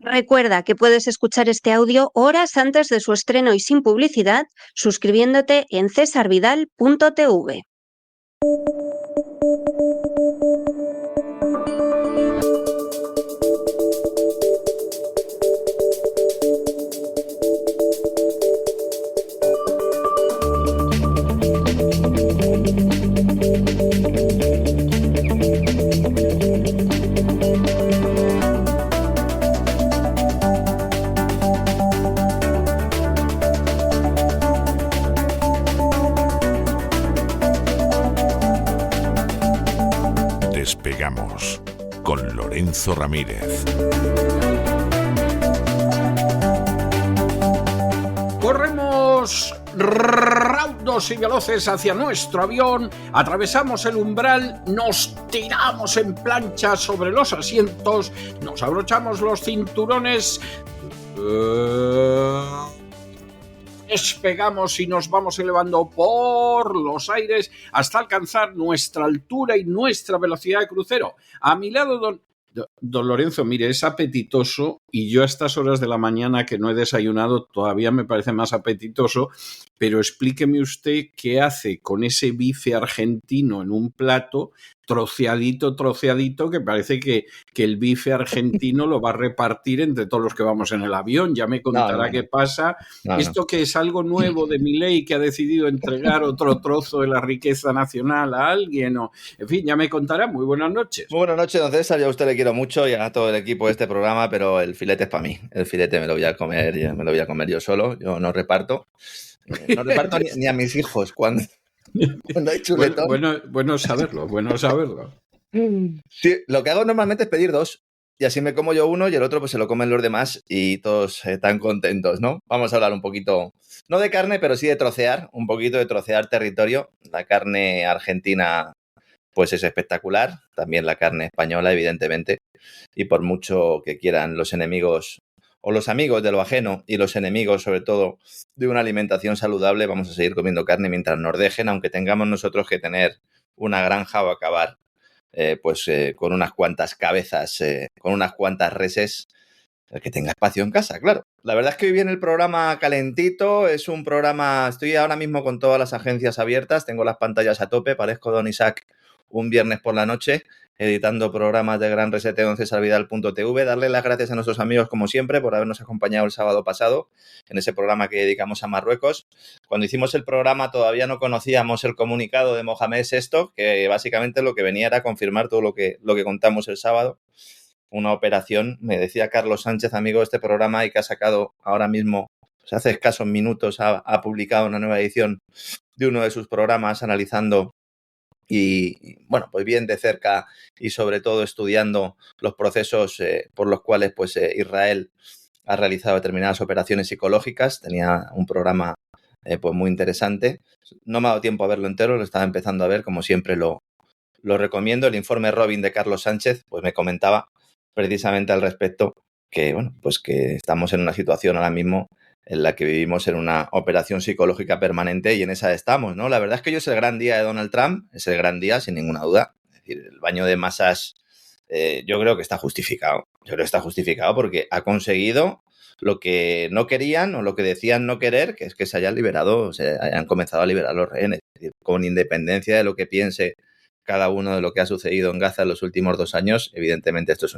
Recuerda que puedes escuchar este audio horas antes de su estreno y sin publicidad suscribiéndote en cesarvidal.tv. Despegamos con Lorenzo Ramírez. Corremos raudos y veloces hacia nuestro avión, atravesamos el umbral, nos tiramos en plancha sobre los asientos, nos abrochamos los cinturones, despegamos y nos vamos elevando por los aires hasta alcanzar nuestra altura y nuestra velocidad de crucero. A mi lado, don Lorenzo, mire, es apetitoso y yo a estas horas de la mañana que no he desayunado todavía me parece más apetitoso, pero explíqueme usted qué hace con ese bife argentino en un plato troceadito, que parece que el bife argentino lo va a repartir entre todos los que vamos en el avión. Ya me contará qué pasa. Esto que es algo nuevo de Milei, que ha decidido entregar otro trozo de la riqueza nacional a alguien, o en fin, ya me contará. Muy buenas noches. Muy buenas noches, don César. Yo a usted le quiero mucho y a todo el equipo de este programa, pero el filete es para mí. El filete me lo voy a comer yo solo. Yo no reparto. No reparto ni a mis hijos cuando hay chuletón. Bueno saberlo. Sí, lo que hago normalmente es pedir dos. Y así me como yo uno y el otro pues se lo comen los demás y todos están contentos, ¿no? Vamos a hablar un poquito, no de carne, pero sí de trocear, un poquito de trocear territorio. La carne argentina pues es espectacular, también la carne española, evidentemente. Y por mucho que quieran los enemigos o los amigos de lo ajeno y los enemigos, sobre todo, de una alimentación saludable, vamos a seguir comiendo carne mientras nos dejen, aunque tengamos nosotros que tener una granja o acabar con unas cuantas cabezas, con unas cuantas reses, el que tenga espacio en casa, claro. La verdad es que hoy viene el programa calentito, es un programa, estoy ahora mismo con todas las agencias abiertas, tengo las pantallas a tope, parezco Don Isaac un viernes por la noche, editando programas de Gran Reseteo en cesarvidal.tv. Darle las gracias a nuestros amigos, como siempre, por habernos acompañado el sábado pasado en ese programa que dedicamos a Marruecos. Cuando hicimos el programa todavía no conocíamos el comunicado de Mohamed VI, que básicamente lo que venía era confirmar todo lo que contamos el sábado. Una operación, me decía Carlos Sánchez, amigo de este programa, y que ha sacado ahora mismo, hace escasos minutos, ha publicado una nueva edición de uno de sus programas analizando y bueno, pues bien de cerca y sobre todo estudiando los procesos por los cuales pues Israel ha realizado determinadas operaciones psicológicas. Tenía un programa pues muy interesante. No me ha dado tiempo a verlo entero, lo estaba empezando a ver, como siempre lo recomiendo. El informe Robin de Carlos Sánchez pues me comentaba precisamente al respecto que bueno, pues que estamos en una situación ahora mismo en la que vivimos en una operación psicológica permanente y en esa estamos, ¿no? La verdad es que hoy es el gran día de Donald Trump, es el gran día, sin ninguna duda. Es decir, el baño de masas yo creo que está justificado. Yo creo que está justificado porque ha conseguido lo que no querían o lo que decían no querer, que es que se hayan liberado, se hayan comenzado a liberar los rehenes. Es decir, con independencia de lo que piense cada uno de lo que ha sucedido en Gaza en los últimos 2 años, evidentemente esto es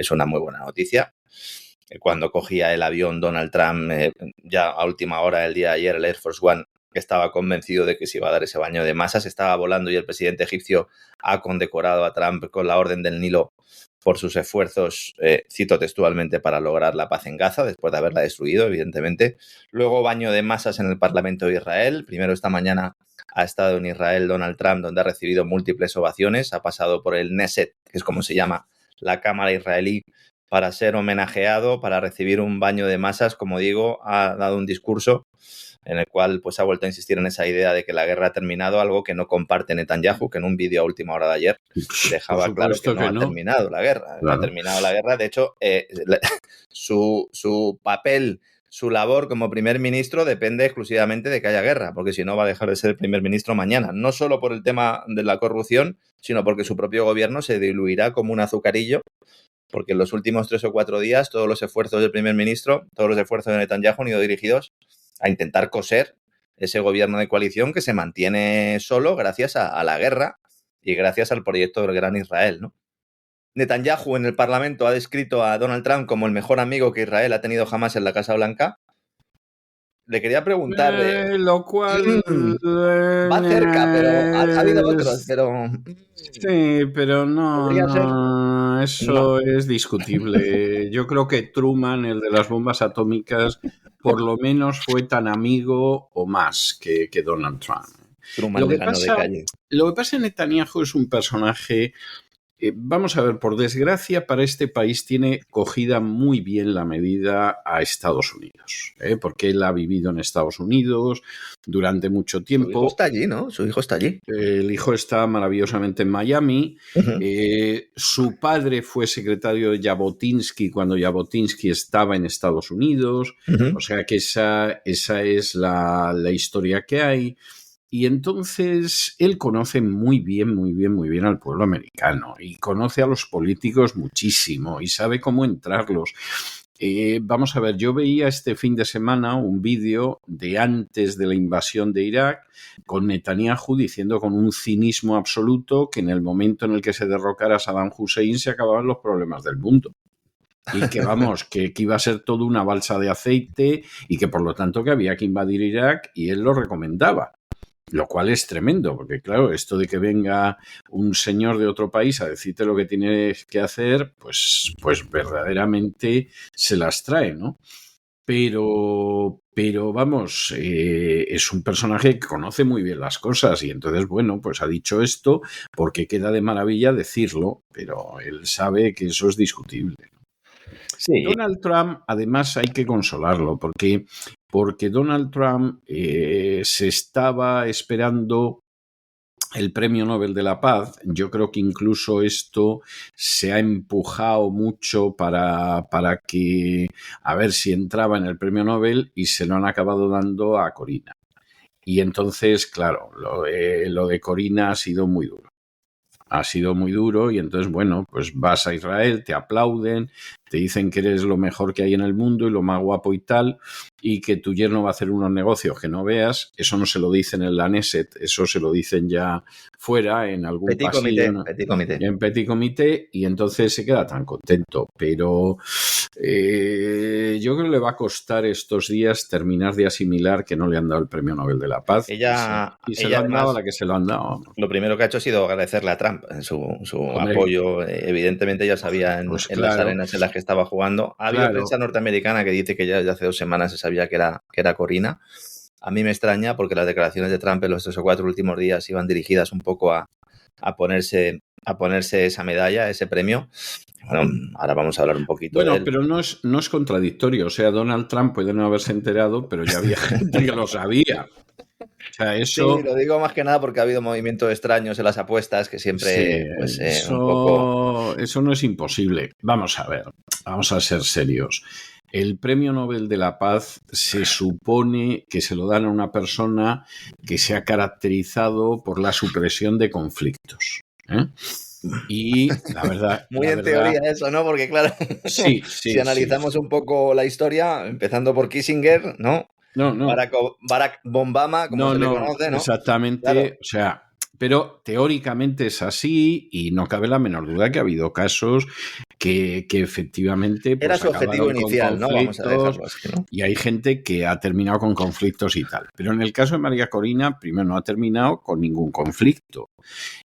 una muy buena noticia. Cuando cogía el avión Donald Trump, ya a última hora del día de ayer, el Air Force One, estaba convencido de que se iba a dar ese baño de masas, estaba volando y el presidente egipcio ha condecorado a Trump con la Orden del Nilo por sus esfuerzos, cito textualmente, para lograr la paz en Gaza, después de haberla destruido, evidentemente. Luego baño de masas en el Parlamento de Israel. Primero esta mañana ha estado en Israel Donald Trump, donde ha recibido múltiples ovaciones. Ha pasado por el Knesset, que es como se llama la Cámara israelí, para ser homenajeado, para recibir un baño de masas. Como digo, ha dado un discurso en el cual pues ha vuelto a insistir en esa idea de que la guerra ha terminado, algo que no comparte Netanyahu, que en un vídeo a última hora de ayer dejaba claro que no ha terminado la guerra. Claro. No ha terminado la guerra. De hecho, su papel, su labor como primer ministro depende exclusivamente de que haya guerra, porque si no va a dejar de ser el primer ministro mañana. No solo por el tema de la corrupción, sino porque su propio gobierno se diluirá como un azucarillo porque en los últimos 3 o 4 días todos los esfuerzos del primer ministro, todos los esfuerzos de Netanyahu han ido dirigidos a intentar coser ese gobierno de coalición que se mantiene solo gracias a la guerra y gracias al proyecto del Gran Israel, ¿no? Netanyahu en el Parlamento ha descrito a Donald Trump como el mejor amigo que Israel ha tenido jamás en la Casa Blanca. Le quería preguntar... lo cual... va cerca, pero ha habido otros, pero... Sí, pero no, eso es discutible. Yo creo que Truman, el de las bombas atómicas, por lo menos fue tan amigo o más que Donald Trump. Truman de calle. Lo que pasa en Netanyahu es un personaje... vamos a ver, por desgracia, para este país tiene cogida muy bien la medida a Estados Unidos, porque él ha vivido en Estados Unidos durante mucho tiempo. Su hijo está allí, ¿no? Su hijo está allí. El hijo está maravillosamente en Miami. Uh-huh. Su padre fue secretario de Jabotinsky cuando Jabotinsky estaba en Estados Unidos. Uh-huh. O sea que esa es la historia que hay. Y entonces él conoce muy bien al pueblo americano y conoce a los políticos muchísimo y sabe cómo entrarlos. Vamos a ver, yo veía este fin de semana un vídeo de antes de la invasión de Irak con Netanyahu diciendo con un cinismo absoluto que en el momento en el que se derrocara Saddam Hussein se acababan los problemas del mundo. Y que vamos, que iba a ser todo una balsa de aceite y que por lo tanto que había que invadir Irak y él lo recomendaba. Lo cual es tremendo, porque claro, esto de que venga un señor de otro país a decirte lo que tienes que hacer, pues verdaderamente se las trae, ¿no? Pero vamos, es un personaje que conoce muy bien las cosas y entonces, bueno, pues ha dicho esto porque queda de maravilla decirlo, pero él sabe que eso es discutible. Sí. Donald Trump, además, hay que consolarlo porque Donald Trump se estaba esperando el Premio Nobel de la Paz. Yo creo que incluso esto se ha empujado mucho para que a ver si entraba en el Premio Nobel y se lo han acabado dando a Corina. Y entonces, claro, lo de Corina ha sido muy duro. Ha sido muy duro y entonces, bueno, pues vas a Israel, te aplauden, te dicen que eres lo mejor que hay en el mundo y lo más guapo y tal, y que tu yerno va a hacer unos negocios que no veas. Eso no se lo dicen en la Knesset, eso se lo dicen ya fuera, en algún pasillo, ¿no? En petit comité, y entonces se queda tan contento. Pero yo creo que le va a costar estos días terminar de asimilar que no le han dado el Premio Nobel de la Paz. Y se lo han dado a la que se lo han dado. Lo primero que ha hecho ha sido agradecerle a Trump su apoyo. Evidentemente ya sabía en las arenas en las que estaba jugando. Ha habido prensa norteamericana que dice que ya desde hace 2 semanas se sabía que era Corina. A mí me extraña porque las declaraciones de Trump en los 3 o 4 últimos días iban dirigidas un poco a ponerse esa medalla, ese premio. Bueno, ahora vamos a hablar un poquito de él. Pero no es contradictorio. O sea, Donald Trump puede no haberse enterado, pero ya había gente que lo sabía. O sea, eso... Sí, lo digo más que nada porque ha habido movimientos extraños en las apuestas que siempre... Sí, eso no es imposible. Vamos a ver, vamos a ser serios. El Premio Nobel de la Paz se supone que se lo dan a una persona que se ha caracterizado por la supresión de conflictos. Y la verdad... teoría eso, ¿no? Porque claro, sí, si analizamos un poco la historia, empezando por Kissinger, ¿no? No. Barack Obama, como se le conoce, ¿no? Exactamente, claro. O sea, pero teóricamente es así y no cabe la menor duda que ha habido casos que efectivamente... Pues, era su objetivo inicial, ¿no? Vamos a dejarlo así, ¿no? Y hay gente que ha terminado con conflictos y tal. Pero en el caso de María Corina, primero no ha terminado con ningún conflicto.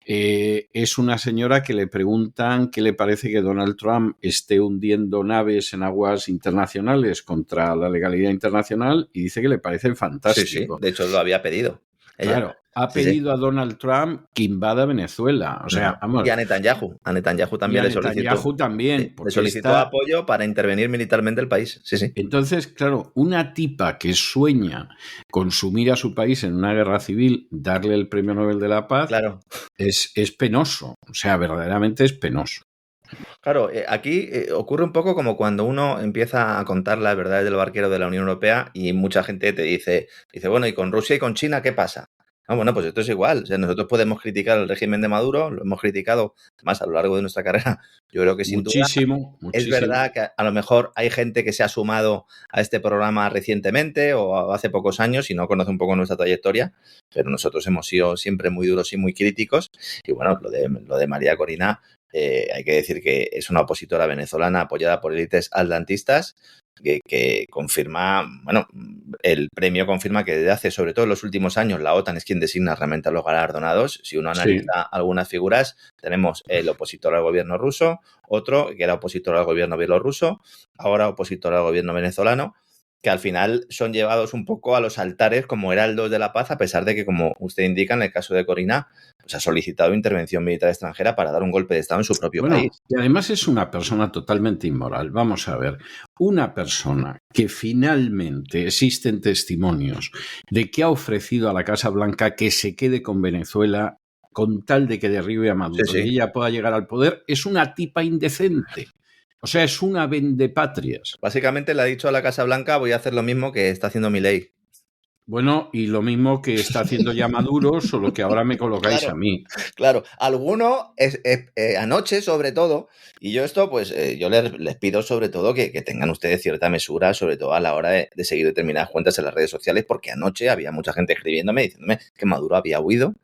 Es una señora que le preguntan qué le parece que Donald Trump esté hundiendo naves en aguas internacionales contra la legalidad internacional y dice que le parece fantástico. Sí. De hecho, lo había pedido. Claro, ha pedido a Donald Trump que invada Venezuela. O sea, vamos. Y a Netanyahu. A Netanyahu también le solicitó. Netanyahu también. Le solicitó apoyo para intervenir militarmente el país. Sí. Entonces, claro, una tipa que sueña con sumir a su país en una guerra civil, darle el Premio Nobel de la Paz, claro, es penoso. O sea, verdaderamente es penoso. Claro, aquí ocurre un poco como cuando uno empieza a contar las verdades del barquero de la Unión Europea y mucha gente te dice, bueno, ¿y con Rusia y con China qué pasa? No, bueno, pues esto es igual. O sea, nosotros podemos criticar el régimen de Maduro, lo hemos criticado más a lo largo de nuestra carrera. Yo creo que sin duda es verdad que a lo mejor hay gente que se ha sumado a este programa recientemente o hace pocos años y no conoce un poco nuestra trayectoria, pero nosotros hemos sido siempre muy duros y muy críticos. Y bueno, lo de María Corina, hay que decir que es una opositora venezolana apoyada por élites atlantistas que confirma, bueno, el premio confirma que desde hace, sobre todo en los últimos años, la OTAN es quien designa realmente a los galardonados. Si uno analiza algunas figuras, tenemos el opositor al gobierno ruso, otro que era opositor al gobierno bielorruso, ahora opositor al gobierno venezolano, que al final son llevados un poco a los altares como heraldos de la paz, a pesar de que, como usted indica, en el caso de Corina, pues ha solicitado intervención militar extranjera para dar un golpe de Estado en su propio país. Y además es una persona totalmente inmoral. Vamos a ver, una persona que finalmente existen testimonios de que ha ofrecido a la Casa Blanca que se quede con Venezuela con tal de que derribe a Maduro y ella pueda llegar al poder, es una tipa indecente. O sea, es una vendepatrias. Básicamente le ha dicho a la Casa Blanca, voy a hacer lo mismo que está haciendo Milei. Bueno, y lo mismo que está haciendo ya Maduro, solo que ahora me colocáis a mí. Claro, alguno, anoche sobre todo, y yo esto, pues yo les pido sobre todo que tengan ustedes cierta mesura, sobre todo a la hora de seguir determinadas cuentas en las redes sociales, porque anoche había mucha gente escribiéndome, diciéndome que Maduro había huido,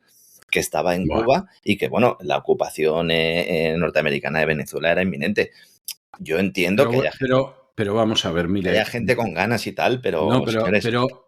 que estaba en Cuba y que, bueno, la ocupación norteamericana de Venezuela era inminente. Yo entiendo que haya pero vamos a ver, mire. Hay gente con ganas y tal, pero... No,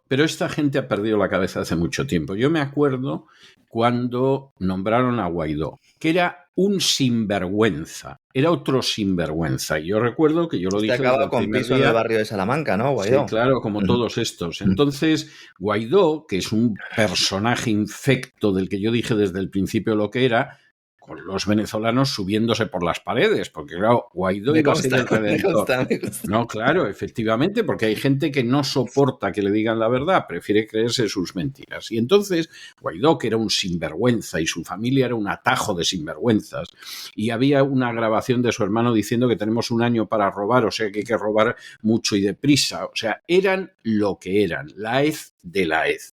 pero esta gente ha perdido la cabeza hace mucho tiempo. Yo me acuerdo cuando nombraron a Guaidó, que era un sinvergüenza. Era otro sinvergüenza. Y yo recuerdo que yo lo dije... acababa con piso en el barrio de Salamanca, ¿no, Guaidó? Sí, claro, como todos estos. Entonces, Guaidó, que es un personaje infecto del que yo dije desde el principio lo que era, con los venezolanos subiéndose por las paredes, porque claro, Guaidó iba a ser el redentor. Me gusta. No, claro, efectivamente, porque hay gente que no soporta que le digan la verdad, prefiere creerse sus mentiras. Y entonces, Guaidó, que era un sinvergüenza y su familia era un atajo de sinvergüenzas, y había una grabación de su hermano diciendo que tenemos un año para robar, o sea que hay que robar mucho y deprisa. O sea, eran lo que eran, la hez de la hez.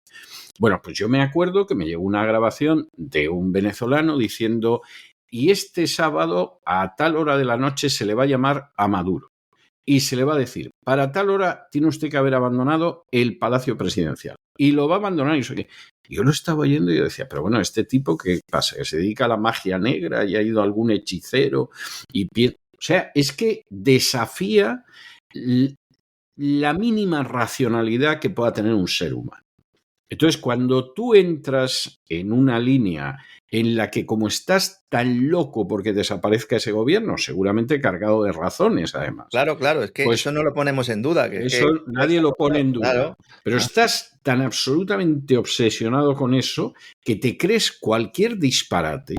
Bueno, pues yo me acuerdo que me llegó una grabación de un venezolano diciendo, y este sábado a tal hora de la noche se le va a llamar a Maduro y se le va a decir, para tal hora tiene usted que haber abandonado el Palacio Presidencial y lo va a abandonar. Y yo lo estaba oyendo y yo decía, pero bueno, este tipo, ¿qué pasa? ¿Que se dedica a la magia negra y ha ido algún hechicero? O sea, es que desafía la mínima racionalidad que pueda tener un ser humano. Entonces, cuando tú entras en una línea en la que, como estás tan loco porque desaparezca ese gobierno, seguramente cargado de razones, además. Claro, es que pues, eso no lo ponemos en duda. Nadie lo pone en duda. Claro. Pero estás tan absolutamente obsesionado con eso que te crees cualquier disparate.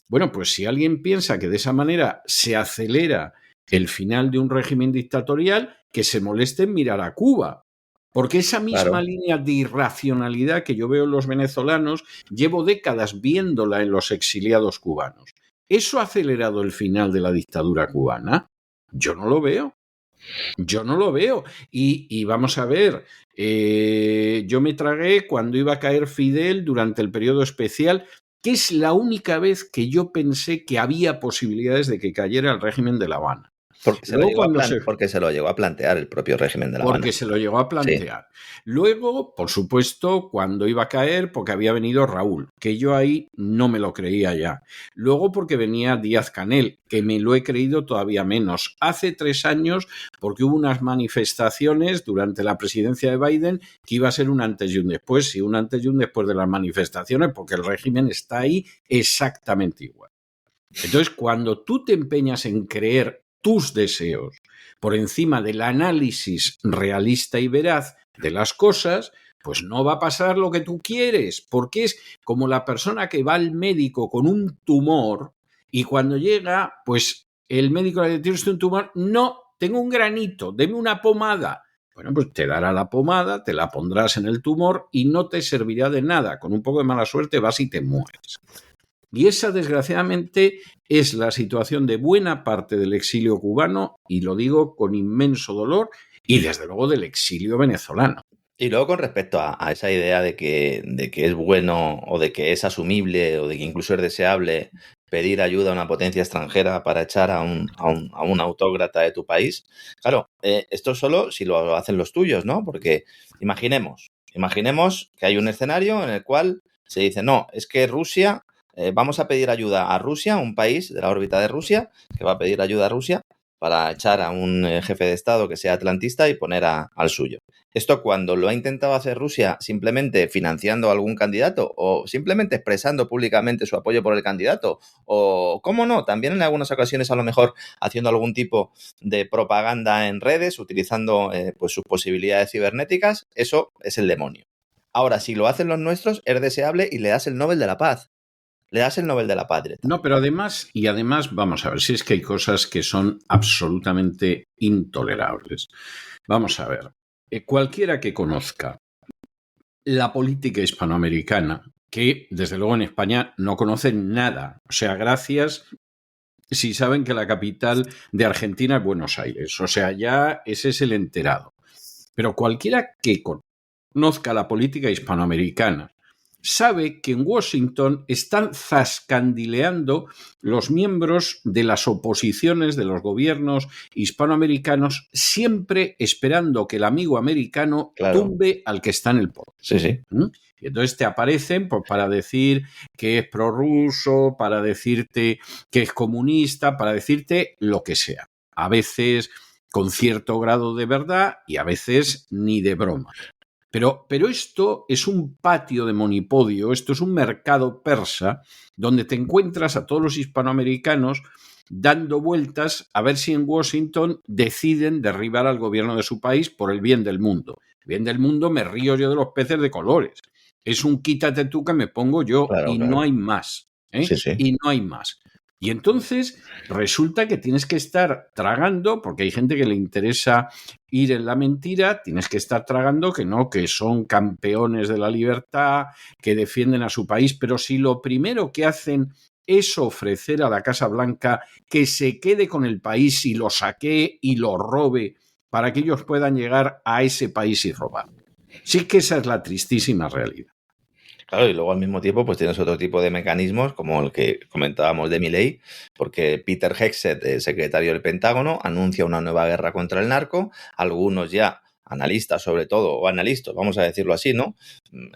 Bueno, pues si alguien piensa que de esa manera se acelera el final de un régimen dictatorial, que se moleste en mirar a Cuba. Porque esa misma línea de irracionalidad que yo veo en los venezolanos, llevo décadas viéndola en los exiliados cubanos. ¿Eso ha acelerado el final de la dictadura cubana? Yo no lo veo. Y vamos a ver, yo me tragué cuando iba a caer Fidel durante el periodo especial, que es la única vez que yo pensé que había posibilidades de que cayera el régimen de La Habana. Porque se lo llegó a plantear el propio régimen de La Habana. Porque se lo llegó a plantear. Sí. Luego, por supuesto, cuando iba a caer, porque había venido Raúl, que yo ahí no me lo creía ya. Luego porque venía Díaz-Canel, que me lo he creído todavía menos. Hace 3 años, porque hubo unas manifestaciones durante la presidencia de Biden que iba a ser un antes y un después, y un antes y un después de las manifestaciones, porque el régimen está ahí exactamente igual. Entonces, cuando tú te empeñas en creer tus deseos por encima del análisis realista y veraz de las cosas, pues no va a pasar lo que tú quieres, porque es como la persona que va al médico con un tumor y cuando llega, pues el médico le dice, ¿tienes un tumor? No, tengo un granito, deme una pomada. Bueno, pues te dará la pomada, te la pondrás en el tumor y no te servirá de nada. Con un poco de mala suerte vas y te mueres. Y esa, desgraciadamente, es la situación de buena parte del exilio cubano, y lo digo con inmenso dolor, y desde luego del exilio venezolano. Y luego con respecto a esa idea de que es bueno o de que es asumible o de que incluso es deseable pedir ayuda a una potencia extranjera para echar a un autócrata de tu país, claro, esto solo si lo hacen los tuyos, ¿no? Porque imaginemos que hay un escenario en el cual se dice, no, es que Rusia, vamos a pedir ayuda a Rusia, un país de la órbita de Rusia, que va a pedir ayuda a Rusia para echar a un jefe de Estado que sea atlantista y poner al suyo. Esto cuando lo ha intentado hacer Rusia simplemente financiando a algún candidato o simplemente expresando públicamente su apoyo por el candidato o, cómo no, también en algunas ocasiones a lo mejor haciendo algún tipo de propaganda en redes, utilizando pues sus posibilidades cibernéticas, eso es el demonio. Ahora, si lo hacen los nuestros, es deseable y le das el Nobel de la Paz. Le das el Nobel de la Paz directamente. No, pero además, vamos a ver, si es que hay cosas que son absolutamente intolerables. Vamos a ver, cualquiera que conozca la política hispanoamericana, que desde luego en España no conocen nada, o sea, gracias si saben que la capital de Argentina es Buenos Aires, o sea, ya ese es el enterado. Pero cualquiera que conozca la política hispanoamericana sabe que en Washington están zascandileando los miembros de las oposiciones de los gobiernos hispanoamericanos, siempre esperando que el amigo americano tumbe al que está en el poder. Sí, sí. Y entonces te aparecen pues, para decir que es prorruso, para decirte que es comunista, para decirte lo que sea. A veces con cierto grado de verdad y a veces ni de broma. Pero esto es un patio de monipodio, esto es un mercado persa donde te encuentras a todos los hispanoamericanos dando vueltas a ver si en Washington deciden derribar al gobierno de su país por el bien del mundo. El bien del mundo me río yo de los peces de colores. Es un quítate tú que me pongo yo y no hay más. Sí, sí. Y no hay más. Y entonces resulta que tienes que estar tragando, porque hay gente que le interesa ir en la mentira, tienes que estar tragando que no, que son campeones de la libertad, que defienden a su país, pero si lo primero que hacen es ofrecer a la Casa Blanca que se quede con el país y lo saquee y lo robe para que ellos puedan llegar a ese país y robar. Sí que esa es la tristísima realidad. Claro, y luego al mismo tiempo pues tienes otro tipo de mecanismos como el que comentábamos de Milei, porque Peter Hegseth, el secretario del Pentágono, anuncia una nueva guerra contra el narco. Algunos ya, analistas sobre todo, o analistas, vamos a decirlo así, ¿no?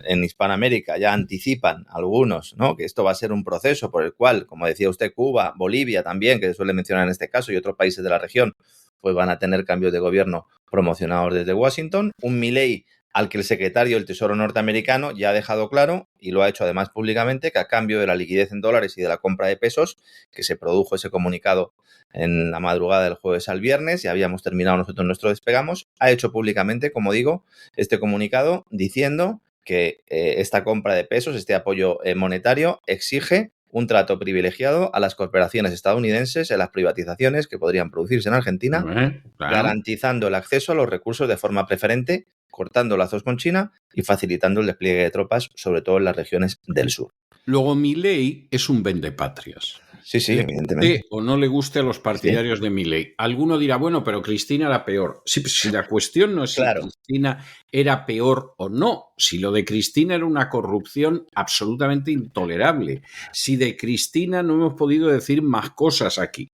En Hispanoamérica ya anticipan algunos, ¿no? Que esto va a ser un proceso por el cual, como decía usted, Cuba, Bolivia también, que se suele mencionar en este caso, y otros países de la región, pues van a tener cambios de gobierno promocionados desde Washington. Un Milei al que el secretario del Tesoro norteamericano ya ha dejado claro, y lo ha hecho además públicamente, que a cambio de la liquidez en dólares y de la compra de pesos, que se produjo ese comunicado en la madrugada del jueves al viernes, ya habíamos terminado nosotros nuestro despegamos, ha hecho públicamente, como digo, este comunicado diciendo que esta compra de pesos, este apoyo monetario, exige un trato privilegiado a las corporaciones estadounidenses en las privatizaciones que podrían producirse en Argentina, claro, garantizando el acceso a los recursos de forma preferente, cortando lazos con China y facilitando el despliegue de tropas, sobre todo en las regiones del sur. Luego, Milei es un vendepatrias. Sí, sí, le evidentemente. guste o no le guste a los partidarios de Milei. Alguno dirá, bueno, pero Cristina era peor. Sí, pues si la cuestión no es si Cristina era peor o no, si lo de Cristina era una corrupción absolutamente intolerable, si de Cristina no hemos podido decir más cosas aquí.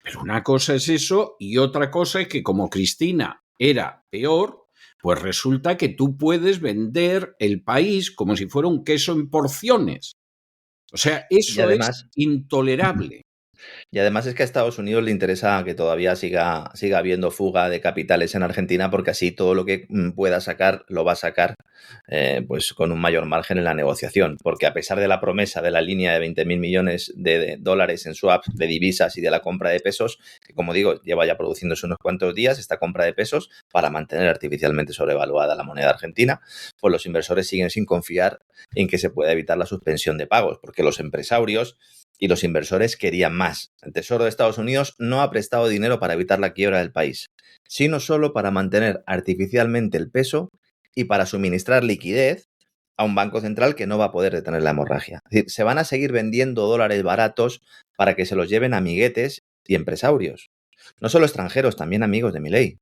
Pero una cosa es eso y otra cosa es que como Cristina era peor, pues resulta que tú puedes vender el país como si fuera un queso en porciones. O sea, eso además, es intolerable. Y además es que a Estados Unidos le interesa que todavía siga habiendo fuga de capitales en Argentina, porque así todo lo que pueda sacar lo va a sacar pues con un mayor margen en la negociación. Porque a pesar de la promesa de la línea de 20.000 millones de dólares en swap de divisas y de la compra de pesos, que como digo, lleva ya produciéndose unos cuantos días esta compra de pesos para mantener artificialmente sobrevaluada la moneda argentina, pues los inversores siguen sin confiar en que se pueda evitar la suspensión de pagos, porque los empresarios y los inversores querían más. El Tesoro de Estados Unidos no ha prestado dinero para evitar la quiebra del país, sino solo para mantener artificialmente el peso y para suministrar liquidez a un banco central que no va a poder detener la hemorragia. Es decir, se van a seguir vendiendo dólares baratos para que se los lleven amiguetes y empresarios. No solo extranjeros, también amigos de Milei.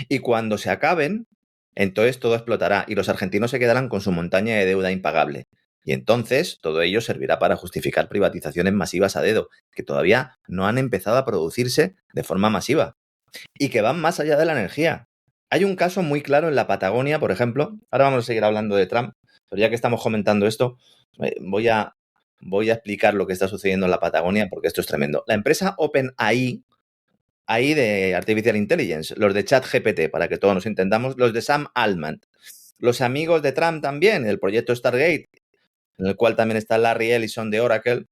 Y cuando se acaben, Entonces todo explotará y los argentinos se quedarán con su montaña de deuda impagable. Y entonces todo ello servirá para justificar privatizaciones masivas a dedo, que todavía no han empezado a producirse de forma masiva y que van más allá de la energía. Hay un caso muy claro en la Patagonia, por ejemplo. Ahora vamos a seguir hablando de Trump, pero ya que estamos comentando esto, voy a explicar lo que está sucediendo en la Patagonia porque esto es tremendo. La empresa OpenAI, AI de Artificial Intelligence, los de ChatGPT, para que todos nos entendamos, los de Sam Altman, los amigos de Trump también, el proyecto Stargate, en el cual también está Larry Ellison de Oracle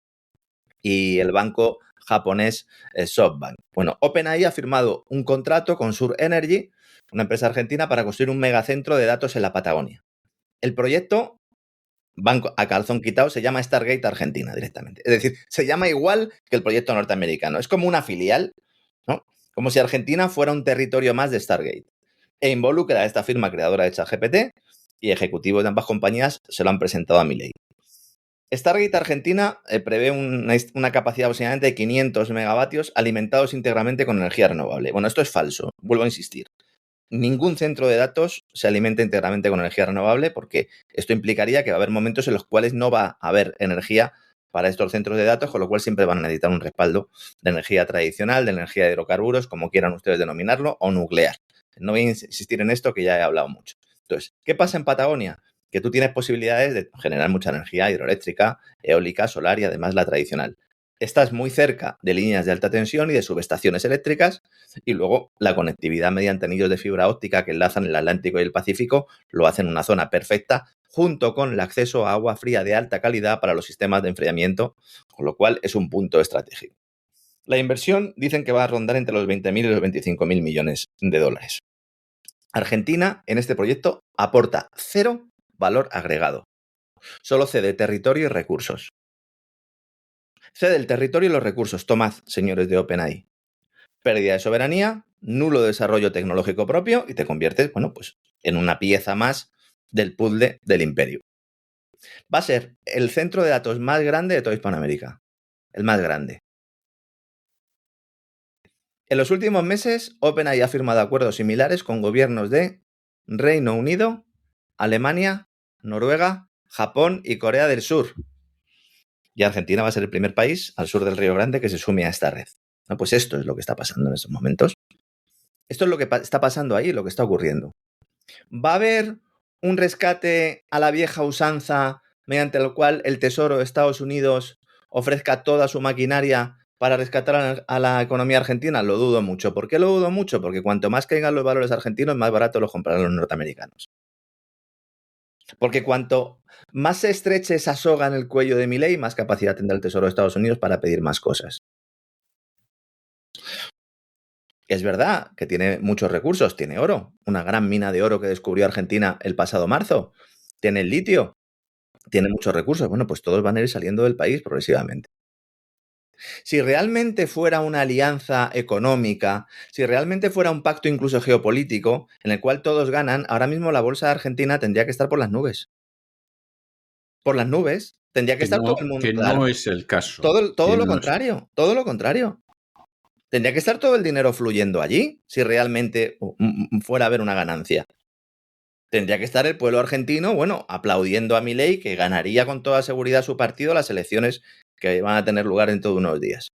y el banco japonés SoftBank. Bueno, OpenAI ha firmado un contrato con Sur Energy, una empresa argentina, para construir un megacentro de datos en la Patagonia. El proyecto, banco a calzón quitado, se llama Stargate Argentina directamente. Es decir, se llama igual que el proyecto norteamericano. Es como una filial, ¿no? Como si Argentina fuera un territorio más de Stargate. E involucra a esta firma creadora de ChatGPT y ejecutivos de ambas compañías se lo han presentado a Milei. Stargate Argentina prevé una capacidad aproximadamente de 500 megavatios alimentados íntegramente con energía renovable. Bueno, esto es falso, vuelvo a insistir. Ningún centro de datos se alimenta íntegramente con energía renovable porque esto implicaría que va a haber momentos en los cuales no va a haber energía para estos centros de datos, con lo cual siempre van a necesitar un respaldo de energía tradicional, de energía de hidrocarburos, como quieran ustedes denominarlo, o nuclear. No voy a insistir en esto que ya he hablado mucho. Entonces, ¿qué pasa en Patagonia? Que tú tienes posibilidades de generar mucha energía hidroeléctrica, eólica, solar y además la tradicional. Estás muy cerca de líneas de alta tensión y de subestaciones eléctricas y luego la conectividad mediante anillos de fibra óptica que enlazan el Atlántico y el Pacífico lo hacen una zona perfecta junto con el acceso a agua fría de alta calidad para los sistemas de enfriamiento, con lo cual es un punto estratégico. La inversión dicen que va a rondar entre los 20.000 y los 25.000 millones de dólares. Argentina en este proyecto aporta 0 valor agregado. Solo cede territorio y recursos. Cede el territorio y los recursos. Tomad, señores de OpenAI. Pérdida de soberanía, nulo desarrollo tecnológico propio y te conviertes, bueno, pues en una pieza más del puzzle del imperio. Va a ser el centro de datos más grande de toda Hispanoamérica. El más grande. En los últimos meses, OpenAI ha firmado acuerdos similares con gobiernos de Reino Unido, Alemania, Noruega, Japón y Corea del Sur. Y Argentina va a ser el primer país al sur del Río Grande que se sume a esta red. No, pues esto es lo que está pasando en estos momentos. Esto es lo que está pasando ahí, lo que está ocurriendo. ¿Va a haber un rescate a la vieja usanza mediante el cual el Tesoro de Estados Unidos ofrezca toda su maquinaria para rescatar a la economía argentina? Lo dudo mucho. ¿Por qué lo dudo mucho? Porque cuanto más caigan los valores argentinos, más barato los comprarán los norteamericanos. Porque cuanto más se estreche esa soga en el cuello de Milei, más capacidad tendrá el Tesoro de Estados Unidos para pedir más cosas. Es verdad que tiene muchos recursos, tiene oro, una gran mina de oro que descubrió Argentina el pasado marzo, tiene el litio, tiene muchos recursos. Bueno, pues todos van a ir saliendo del país progresivamente. Si realmente fuera una alianza económica, si realmente fuera un pacto incluso geopolítico, en el cual todos ganan, ahora mismo la bolsa de Argentina tendría que estar por las nubes. Por las nubes, tendría que estar todo el mundo. Que claro, no es el caso. Todo lo contrario, todo lo contrario. Tendría que estar todo el dinero fluyendo allí, si realmente fuera a haber una ganancia. Tendría que estar el pueblo argentino, bueno, aplaudiendo a Milei, que ganaría con toda seguridad su partido las elecciones que van a tener lugar dentro de unos días.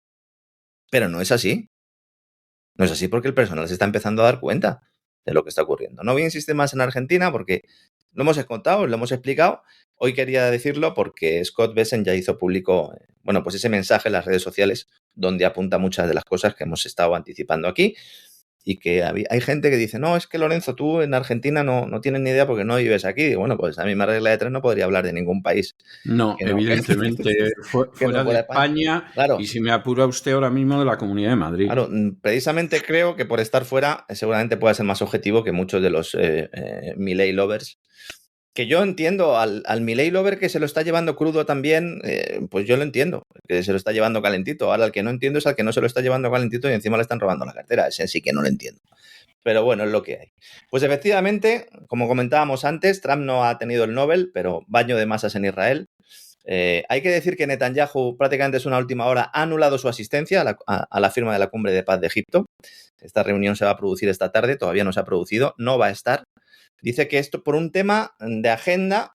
Pero no es así. No es así porque el personal se está empezando a dar cuenta de lo que está ocurriendo. No voy a insistir más en Argentina porque lo hemos contado, lo hemos explicado. Hoy quería decirlo porque Scott Bessent ya hizo público, bueno, pues ese mensaje en las redes sociales donde apunta muchas de las cosas que hemos estado anticipando aquí y que hay gente que dice, no, es que Lorenzo, tú en Argentina no tienes ni idea porque no vives aquí. Y bueno, pues a misma regla de tres no podría hablar de ningún país. No, evidentemente, fuera de España, claro. Y si me apura usted ahora mismo de la Comunidad de Madrid. Claro, precisamente creo que por estar fuera seguramente pueda ser más objetivo que muchos de los Milei lovers. Que yo entiendo al Milei lover que se lo está llevando crudo también, pues yo lo entiendo, que se lo está llevando calentito. Ahora, el que no entiendo es al que no se lo está llevando calentito y encima le están robando la cartera. Ese sí que no lo entiendo. Pero bueno, es lo que hay. Pues efectivamente, como comentábamos antes, Trump no ha tenido el Nobel, pero baño de masas en Israel. Hay que decir que Netanyahu prácticamente es una última hora ha anulado su asistencia a la firma de la Cumbre de Paz de Egipto. Esta reunión se va a producir esta tarde, todavía no se ha producido, no va a estar. Dice que esto por un tema de agenda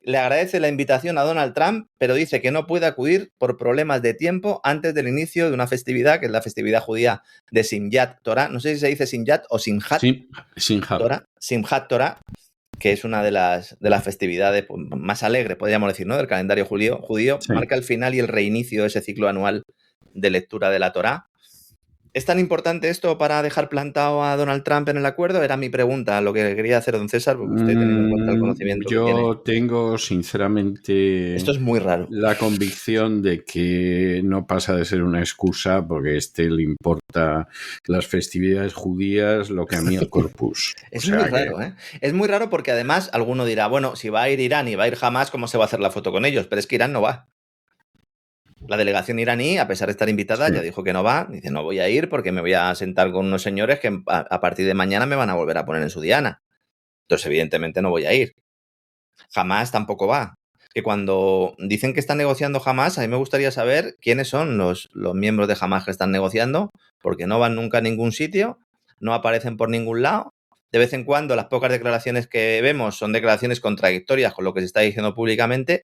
le agradece la invitación a Donald Trump, pero dice que no puede acudir por problemas de tiempo antes del inicio de una festividad, que es la festividad judía de Simchat Torah. No sé si se dice Simchat o Simchat Sí, Simchat. Torah. Simchat Torah, que es una de las festividades más alegres, podríamos decir, ¿no?, del calendario judío. Sí. Marca el final y el reinicio de ese ciclo anual de lectura de la Torá. ¿Es tan importante esto para dejar plantado a Donald Trump en el acuerdo? Era mi pregunta, lo que quería hacer don César, porque usted, teniendo en cuenta el conocimiento que tiene. Yo tengo, sinceramente, Esto es muy raro. la convicción de que no pasa de ser una excusa, porque a este le importa las festividades judías lo que a mí el Corpus. Es muy raro, ¿eh? Es muy raro porque además alguno dirá, bueno, si va a ir Irán y va a ir Hamás, ¿cómo se va a hacer la foto con ellos? Pero es que Irán no va. La delegación iraní, a pesar de estar invitada, ya dijo que no va. Dice, no voy a ir porque me voy a sentar con unos señores que a partir de mañana me van a volver a poner en su diana. Entonces, evidentemente, no voy a ir. Hamás tampoco va. Que cuando dicen que están negociando Hamás, a mí me gustaría saber quiénes son los miembros de Hamás que están negociando, porque no van nunca a ningún sitio, no aparecen por ningún lado. De vez en cuando, las pocas declaraciones que vemos son declaraciones contradictorias con lo que se está diciendo públicamente.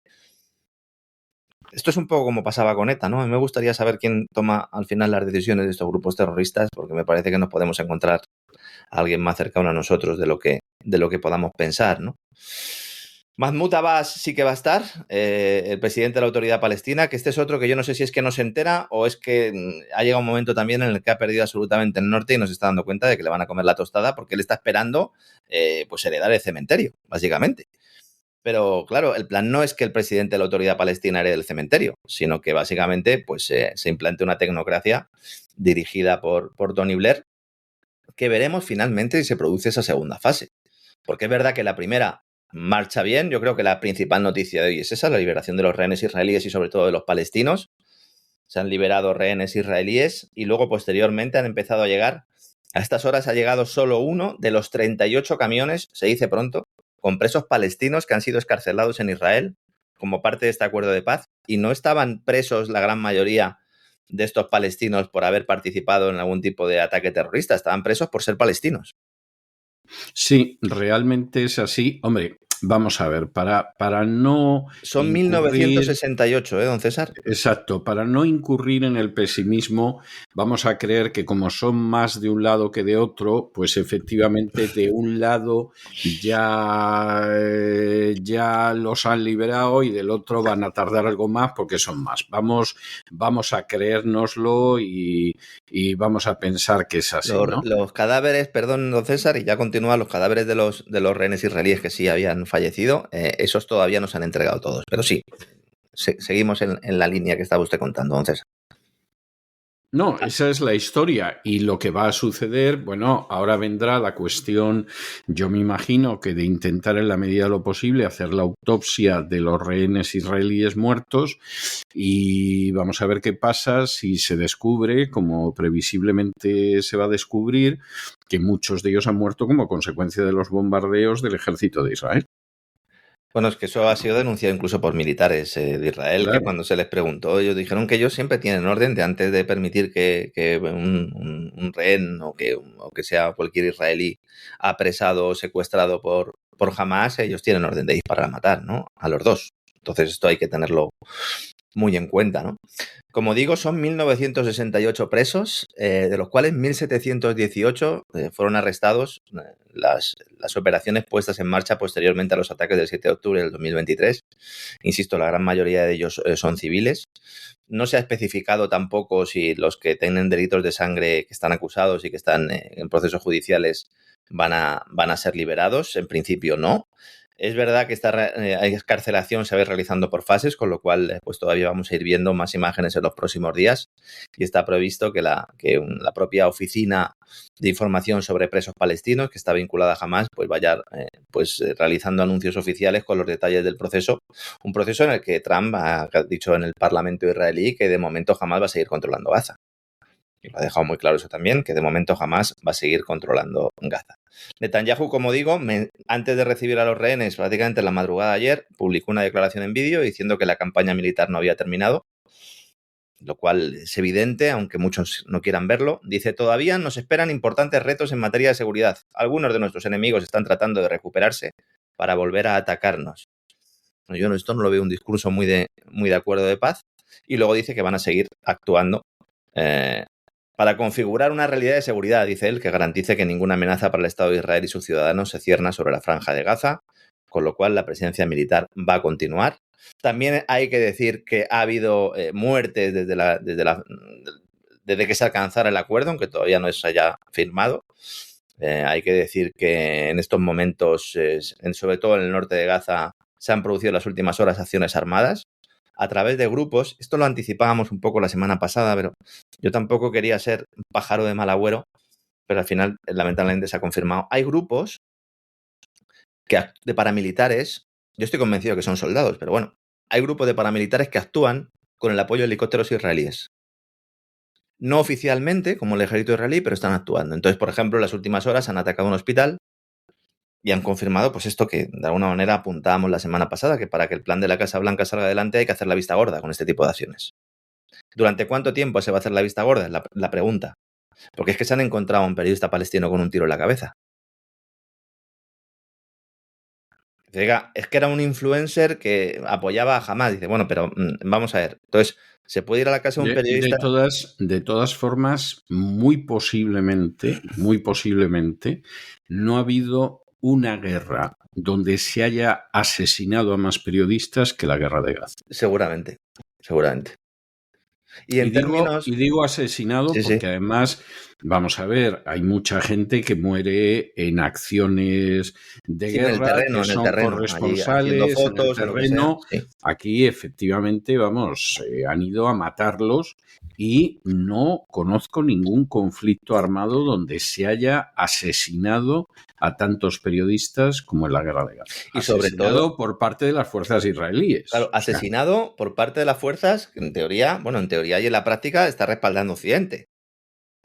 Esto es un poco como pasaba con ETA, ¿no? A mí me gustaría saber quién toma al final las decisiones de estos grupos terroristas, porque me parece que nos podemos encontrar a alguien más cercano a nosotros de lo que podamos pensar, ¿no? Mahmoud Abbas sí que va a estar, el presidente de la Autoridad Palestina, que este es otro que yo no sé si es que no se entera o es que ha llegado un momento también en el que ha perdido absolutamente el norte y nos está dando cuenta de que le van a comer la tostada porque él está esperando pues heredar el cementerio, básicamente. Pero claro, el plan no es que el presidente de la Autoridad Palestina herede el cementerio, sino que básicamente pues, se implante una tecnocracia dirigida por Tony Blair, que veremos finalmente si se produce esa segunda fase. Porque es verdad que la primera marcha bien. Yo creo que la principal noticia de hoy es esa, la liberación de los rehenes israelíes y sobre todo de los palestinos. Se han liberado rehenes israelíes y luego posteriormente han empezado a llegar. A estas horas ha llegado solo uno de los 38 camiones, se dice pronto, con presos palestinos que han sido excarcelados en Israel como parte de este acuerdo de paz, y no estaban presos la gran mayoría de estos palestinos por haber participado en algún tipo de ataque terrorista, estaban presos por ser palestinos. Sí, realmente es así. Hombre, vamos a ver, para no... Son 1968, don César. Exacto, para no incurrir en el pesimismo, vamos a creer que como son más de un lado que de otro, pues efectivamente de un lado ya los han liberado y del otro van a tardar algo más porque son más. Vamos a creérnoslo y vamos a pensar que es así, ¿no? Los cadáveres, perdón, don César, y ya continúa, los cadáveres de los rehenes israelíes que sí habían fallecido, esos todavía no se han entregado todos, pero sí, seguimos en la línea que estaba usted contando, don César. No, esa es la historia y lo que va a suceder, bueno, ahora vendrá la cuestión, yo me imagino que de intentar en la medida de lo posible hacer la autopsia de los rehenes israelíes muertos y vamos a ver qué pasa si se descubre, como previsiblemente se va a descubrir, que muchos de ellos han muerto como consecuencia de los bombardeos del ejército de Israel. Bueno, es que eso ha sido denunciado incluso por militares de Israel, claro, que cuando se les preguntó, ellos dijeron que ellos siempre tienen orden de antes de permitir que un rehén o que sea cualquier israelí apresado o secuestrado por Hamás, ellos tienen orden de disparar a matar, ¿no? A los dos. Entonces esto hay que tenerlo muy en cuenta, ¿no? Como digo, son 1.968 presos, de los cuales 1.718 fueron arrestados. Las operaciones puestas en marcha posteriormente a los ataques del 7 de octubre del 2023. Insisto, la gran mayoría de ellos son civiles. No se ha especificado tampoco si los que tienen delitos de sangre que están acusados y que están en procesos judiciales van a ser liberados. En principio no. Es verdad que esta excarcelación se va realizando por fases, con lo cual pues todavía vamos a ir viendo más imágenes en los próximos días y está previsto que la propia oficina de información sobre presos palestinos, que está vinculada a Hamás, pues vaya realizando anuncios oficiales con los detalles del proceso. Un proceso en el que Trump ha dicho en el Parlamento israelí que de momento Hamás va a seguir controlando Gaza. Y lo ha dejado muy claro eso también, que de momento Hamás va a seguir controlando Gaza. Netanyahu, como digo, antes de recibir a los rehenes, prácticamente en la madrugada de ayer, publicó una declaración en vídeo diciendo que la campaña militar no había terminado, lo cual es evidente, aunque muchos no quieran verlo. Dice, todavía nos esperan importantes retos en materia de seguridad. Algunos de nuestros enemigos están tratando de recuperarse para volver a atacarnos. Yo esto no lo veo un discurso muy de acuerdo de paz. Y luego dice que van a seguir actuando para configurar una realidad de seguridad, dice él, que garantice que ninguna amenaza para el Estado de Israel y sus ciudadanos se cierna sobre la franja de Gaza, con lo cual la presencia militar va a continuar. También hay que decir que ha habido muertes desde que se alcanzara el acuerdo, aunque todavía no se haya firmado. Hay que decir que en estos momentos, sobre todo en el norte de Gaza, se han producido en las últimas horas acciones armadas a través de grupos. Esto lo anticipábamos un poco la semana pasada, pero yo tampoco quería ser pájaro de mal agüero, pero al final lamentablemente se ha confirmado. Hay grupos de paramilitares, yo estoy convencido que son soldados, pero bueno, hay grupos de paramilitares que actúan con el apoyo de helicópteros israelíes. No oficialmente, como el ejército israelí, pero están actuando. Entonces, por ejemplo, en las últimas horas han atacado un hospital y han confirmado pues esto que de alguna manera apuntábamos la semana pasada, que para que el plan de la Casa Blanca salga adelante hay que hacer la vista gorda con este tipo de acciones. ¿Durante cuánto tiempo se va a hacer la vista gorda? Es la pregunta. Porque es que se han encontrado a un periodista palestino con un tiro en la cabeza. Diga, es que era un influencer que apoyaba a Hamas. Dice, bueno, pero vamos a ver. Entonces, ¿se puede ir a la casa de un periodista? De todas formas, muy posiblemente, no ha habido una guerra donde se haya asesinado a más periodistas que la guerra de Gaza. Seguramente. Y digo asesinado porque además, vamos a ver, hay mucha gente que muere en acciones de guerra, que son corresponsales en el terreno. Aquí efectivamente, han ido a matarlos y no conozco ningún conflicto armado donde se haya asesinado a tantos periodistas como en la guerra de Gaza. Y sobre todo por parte de las fuerzas israelíes. Claro, asesinado por parte de las fuerzas que en teoría y en la práctica está respaldando Occidente.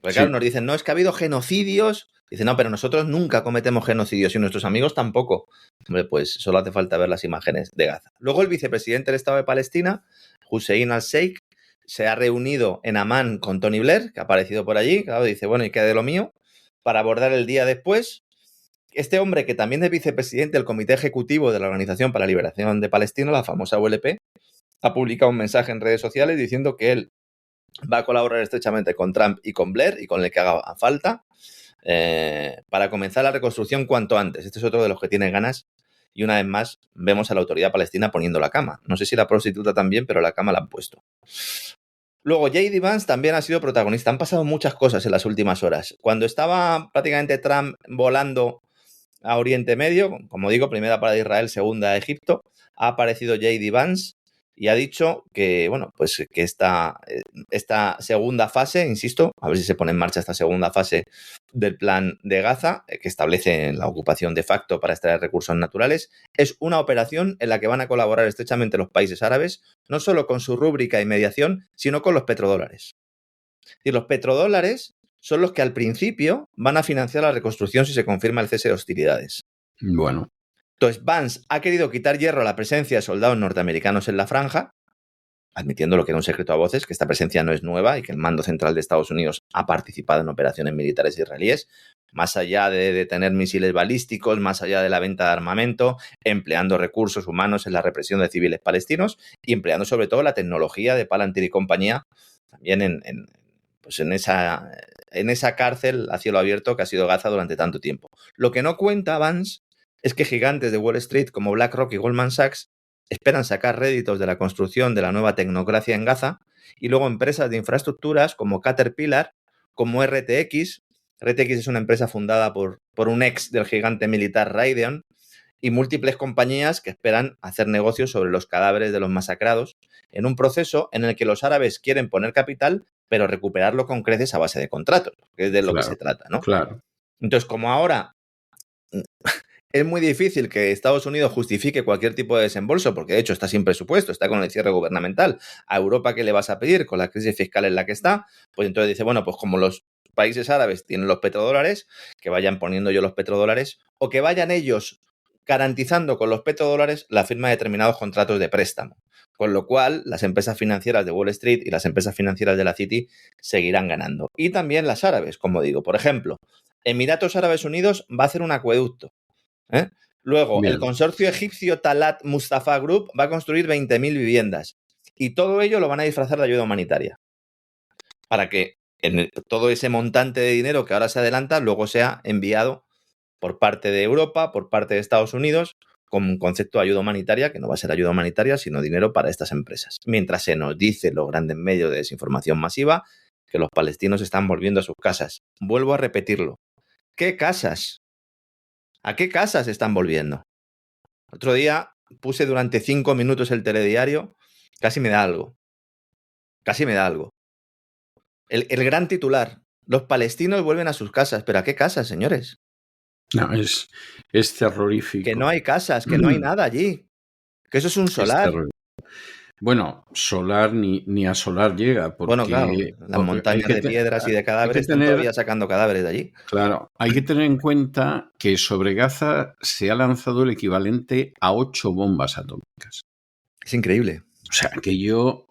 Porque claro, nos dicen, no, es que ha habido genocidios. Dicen, no, pero nosotros nunca cometemos genocidios y nuestros amigos tampoco. Hombre, pues solo hace falta ver las imágenes de Gaza. Luego el vicepresidente del Estado de Palestina, Hussein al-Sheikh, se ha reunido en Amán con Tony Blair, que ha aparecido por allí. Claro, dice, bueno, ¿y qué de lo mío? Para abordar el día después. Este hombre, que también es vicepresidente del Comité Ejecutivo de la Organización para la Liberación de Palestina, la famosa OLP, ha publicado un mensaje en redes sociales diciendo que él va a colaborar estrechamente con Trump y con Blair y con el que haga falta para comenzar la reconstrucción cuanto antes. Este es otro de los que tiene ganas y una vez más vemos a la autoridad palestina poniendo la cama. No sé si la prostituta también, pero la cama la han puesto. Luego, J.D. Vance también ha sido protagonista. Han pasado muchas cosas en las últimas horas. Cuando estaba prácticamente Trump volando a Oriente Medio, como digo, primera para Israel, segunda a Egipto, ha aparecido J.D. Vance y ha dicho que, bueno, pues que esta segunda fase, insisto, a ver si se pone en marcha esta segunda fase del plan de Gaza, que establece la ocupación de facto para extraer recursos naturales, es una operación en la que van a colaborar estrechamente los países árabes, no solo con su rúbrica y mediación, sino con los petrodólares. Y los petrodólares son los que al principio van a financiar la reconstrucción si se confirma el cese de hostilidades. Bueno. Entonces, Vance ha querido quitar hierro a la presencia de soldados norteamericanos en la franja, admitiendo lo que era un secreto a voces, que esta presencia no es nueva y que el mando central de Estados Unidos ha participado en operaciones militares israelíes, más allá de tener misiles balísticos, más allá de la venta de armamento, empleando recursos humanos en la represión de civiles palestinos y empleando sobre todo la tecnología de Palantir y compañía, también en esa cárcel a cielo abierto que ha sido Gaza durante tanto tiempo. Lo que no cuenta Vance es que gigantes de Wall Street como BlackRock y Goldman Sachs esperan sacar réditos de la construcción de la nueva tecnocracia en Gaza y luego empresas de infraestructuras como Caterpillar, como RTX. RTX es una empresa fundada por un ex del gigante militar Raytheon y múltiples compañías que esperan hacer negocios sobre los cadáveres de los masacrados en un proceso en el que los árabes quieren poner capital pero recuperarlo con creces a base de contratos, que es de lo que se trata, ¿no? Claro. Entonces, como ahora es muy difícil que Estados Unidos justifique cualquier tipo de desembolso, porque de hecho está sin presupuesto, está con el cierre gubernamental. A Europa, ¿qué le vas a pedir con la crisis fiscal en la que está? Pues entonces dice, bueno, pues como los países árabes tienen los petrodólares, que vayan poniendo ellos los petrodólares o que vayan ellos garantizando con los petrodólares la firma de determinados contratos de préstamo. Con lo cual, las empresas financieras de Wall Street y las empresas financieras de la City seguirán ganando. Y también las árabes, como digo. Por ejemplo, Emiratos Árabes Unidos va a hacer un acueducto. Luego, el consorcio egipcio Talat Mustafa Group va a construir 20.000 viviendas. Y todo ello lo van a disfrazar de ayuda humanitaria. Para que todo ese montante de dinero que ahora se adelanta luego sea enviado por parte de Europa, por parte de Estados Unidos, con un concepto de ayuda humanitaria, que no va a ser ayuda humanitaria, sino dinero para estas empresas. Mientras se nos dice los grandes medios de desinformación masiva que los palestinos están volviendo a sus casas. Vuelvo a repetirlo. ¿Qué casas? ¿A qué casas están volviendo? Otro día puse durante 5 minutos el telediario, casi me da algo. Casi me da algo. El gran titular. Los palestinos vuelven a sus casas. ¿Pero a qué casas, señores? No, es terrorífico. Que no hay casas, que no hay nada allí. Que eso es un solar. Bueno, solar ni a solar llega. Porque, bueno, claro, las montañas de piedras y de cadáveres están todavía sacando cadáveres de allí. Claro, hay que tener en cuenta que sobre Gaza se ha lanzado el equivalente a 8 bombas atómicas. Es increíble. O sea, aquello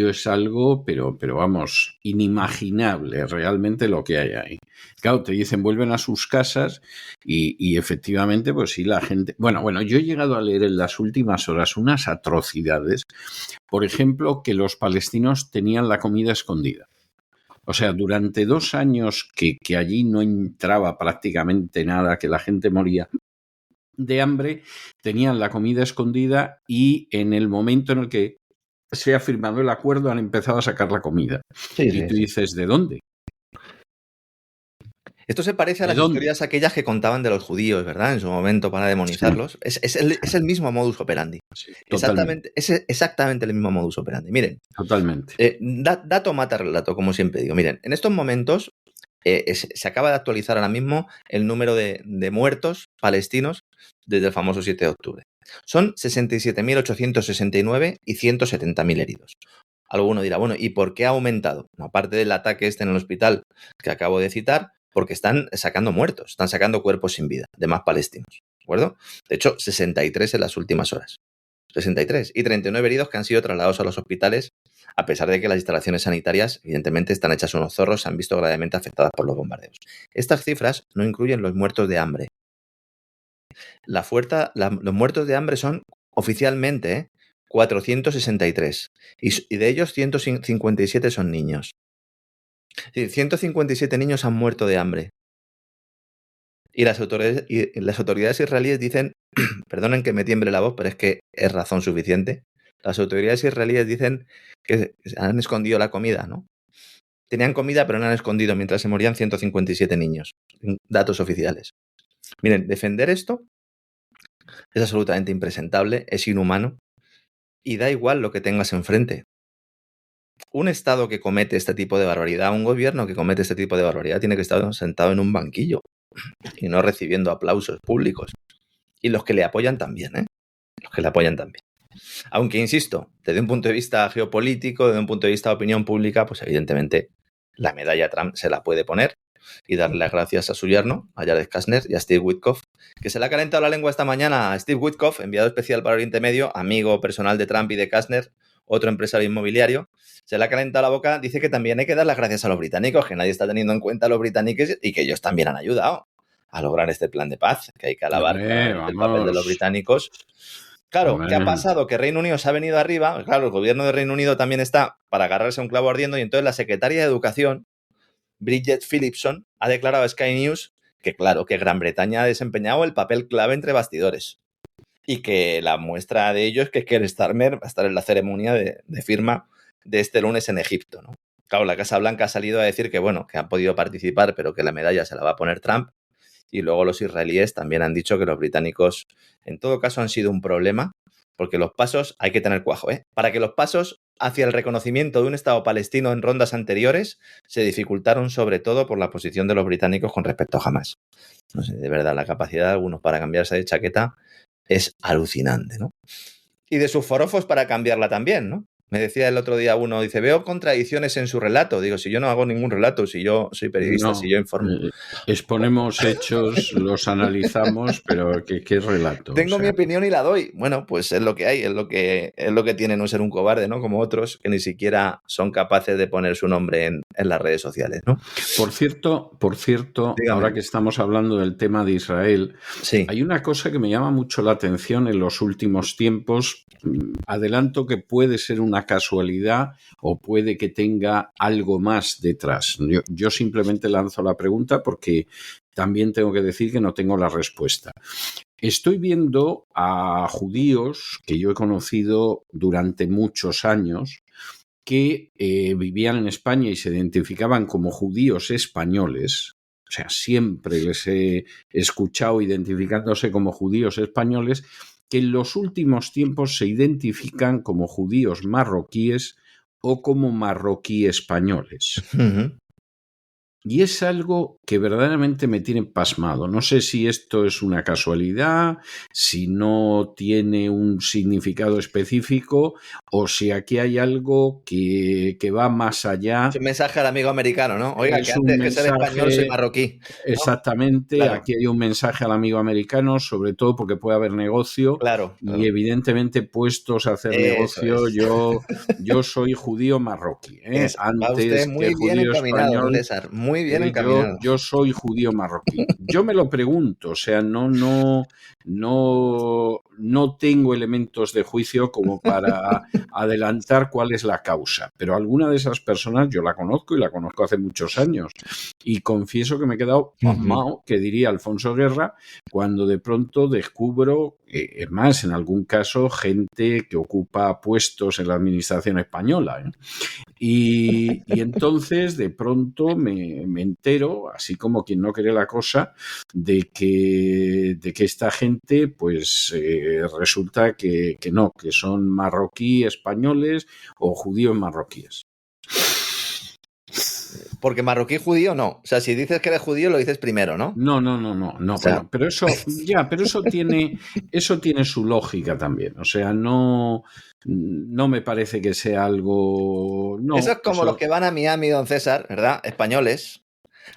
es algo, pero vamos, inimaginable realmente lo que hay ahí. Claro, te dicen vuelven a sus casas y efectivamente, pues sí, la gente... Bueno, yo he llegado a leer en las últimas horas unas atrocidades. Por ejemplo, que los palestinos tenían la comida escondida. O sea, durante 2 años que allí no entraba prácticamente nada, que la gente moría de hambre, tenían la comida escondida y en el momento en el que se ha firmado el acuerdo han empezado a sacar la comida. Y tú dices, ¿de dónde? Esto se parece a las historias aquellas que contaban de los judíos, ¿verdad? En su momento para demonizarlos. Sí. Es el mismo modus operandi. Sí, es exactamente el mismo modus operandi. Miren. Totalmente. Dato mata relato, como siempre digo. Miren, en estos momentos se acaba de actualizar ahora mismo el número de muertos palestinos desde el famoso 7 de octubre. Son 67.869 y 170.000 heridos. Alguno dirá, bueno, ¿y por qué ha aumentado? Aparte del ataque en el hospital que acabo de citar, porque están sacando muertos, están sacando cuerpos sin vida de más palestinos, ¿de acuerdo? De hecho, 63 en las últimas horas. 63 y 39 heridos que han sido trasladados a los hospitales, a pesar de que las instalaciones sanitarias, evidentemente, están hechas unos zorros, se han visto gravemente afectadas por los bombardeos. Estas cifras no incluyen los muertos de hambre. Los muertos de hambre son oficialmente 463 y de ellos 157 son niños. Es decir, 157 niños han muerto de hambre. Y las autoridades israelíes dicen, perdonen que me tiemble la voz, pero es que es razón suficiente. Las autoridades israelíes dicen que han escondido la comida, ¿no? Tenían comida, pero no han escondido mientras se morían 157 niños. Datos oficiales. Miren, defender esto es absolutamente impresentable, es inhumano y da igual lo que tengas enfrente. Un Estado que comete este tipo de barbaridad, un gobierno que comete este tipo de barbaridad, tiene que estar sentado en un banquillo y no recibiendo aplausos públicos. Y los que le apoyan también, ¿eh? Los que le apoyan también. Aunque, insisto, desde un punto de vista geopolítico, desde un punto de vista de opinión pública, pues evidentemente la medalla Trump se la puede poner y darle las gracias a su yerno, a Jared Kushner y a Steve Witkoff, que se le ha calentado la lengua esta mañana a Steve Witkoff, enviado especial para Oriente Medio, amigo personal de Trump y de Kushner, otro empresario inmobiliario. Se le ha calentado la boca, dice que también hay que dar las gracias a los británicos, que nadie está teniendo en cuenta a los británicos y que ellos también han ayudado a lograr este plan de paz, que hay que alabar el papel de los británicos. Claro, ¿qué ha pasado? Que Reino Unido se ha venido arriba. Claro, el gobierno de Reino Unido también está para agarrarse a un clavo ardiendo y entonces la secretaria de Educación, Bridget Phillipson, ha declarado a Sky News que, claro, que Gran Bretaña ha desempeñado el papel clave entre bastidores y que la muestra de ello es que Keir Starmer va a estar en la ceremonia de firma de este lunes en Egipto, ¿no? Claro, la Casa Blanca ha salido a decir que, bueno, que han podido participar, pero que la medalla se la va a poner Trump. Y luego los israelíes también han dicho que los británicos, en todo caso, han sido un problema, porque los pasos, hay que tener cuajo, ¿eh? Para que los pasos hacia el reconocimiento de un Estado palestino en rondas anteriores se dificultaron sobre todo por la posición de los británicos con respecto a Hamás. No sé, de verdad, la capacidad de algunos para cambiarse de chaqueta es alucinante, ¿no? Y de sus forofos para cambiarla también, ¿no? Me decía el otro día uno, dice, veo contradicciones en su relato. Digo, si yo no hago ningún relato, si yo soy periodista, No, si yo informo. exponemos hechos, los analizamos, pero ¿qué relato? Tengo O mi sea, opinión y la doy. Bueno, pues es lo que hay, es lo que tiene no ser un cobarde, ¿no? Como otros que ni siquiera son capaces de poner su nombre en las redes sociales, ¿no? Por cierto, Dígame. ahora que estamos hablando del tema de Israel, Sí. hay una cosa que me llama mucho la atención en los últimos tiempos. Adelanto que puede ser una casualidad o puede que tenga algo más detrás. Yo simplemente lanzo la pregunta porque también tengo que decir que no tengo la respuesta. Estoy viendo a judíos que yo he conocido durante muchos años que vivían en España y se identificaban como judíos españoles. O sea, siempre les he escuchado identificándose como judíos españoles, que en los últimos tiempos se identifican como judíos marroquíes o como marroquí españoles. Uh-huh. Y es algo que verdaderamente me tiene pasmado. No sé si esto es una casualidad, si no tiene un significado específico o si aquí hay algo que va más allá. Es un mensaje al amigo americano, ¿no? Oiga, Es que un antes que ser español soy mensaje, marroquí. exactamente, Claro. aquí hay un mensaje al amigo americano, sobre todo porque puede haber negocio. Claro. Y evidentemente puestos a hacer Eso negocio, es. yo soy judío marroquí, Eso. Va usted antes que muy bien judío encaminado, don español. César. Muy bien encaminado. Yo soy judío marroquí. Yo me lo pregunto, o sea, no tengo elementos de juicio como para adelantar cuál es la causa, pero alguna de esas personas yo la conozco y la conozco hace muchos años. Y confieso que me he quedado pasmado, que diría Alfonso Guerra, cuando de pronto descubro, es más, en algún caso, gente que ocupa puestos en la administración española, ¿eh? Y entonces de pronto me entero, así como quien no quiere la cosa, de que esta gente pues resulta que no, que son marroquí españoles o judíos marroquíes. Porque marroquí judío no. O sea, si dices que eres judío, lo dices primero, ¿no? No, O sea, bueno, pero eso tiene su lógica también. O sea, no me parece que sea algo. No, eso es como los que van a Miami, don César, ¿verdad? Españoles,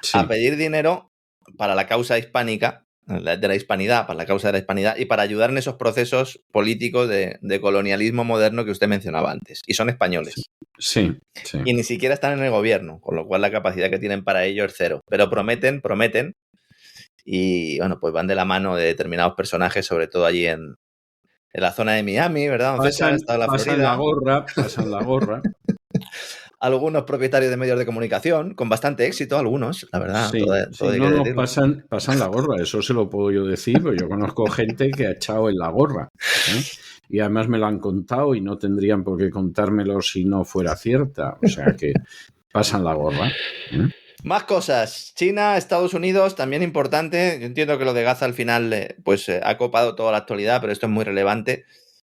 sí. a pedir dinero para la causa hispánica, de la hispanidad, para la causa de la hispanidad y para ayudar en esos procesos políticos de colonialismo moderno que usted mencionaba antes. Y son españoles. Sí. Y ni siquiera están en el gobierno, con lo cual la capacidad que tienen para ello es cero. Pero prometen, y bueno, pues van de la mano de determinados personajes, sobre todo allí en la zona de Miami, ¿verdad? Don César, está la Florida. Pasan la gorra. Algunos propietarios de medios de comunicación, con bastante éxito, algunos, la verdad. Sí, todo hay que decirlo. pasan la gorra, eso se lo puedo yo decir, porque yo conozco gente que ha echado en la gorra, ¿eh? Y además me lo han contado y no tendrían por qué contármelo si no fuera cierta, o sea que pasan la gorra, ¿eh? Más cosas. China, Estados Unidos, también importante. Yo entiendo que lo de Gaza al final ha copado toda la actualidad, pero esto es muy relevante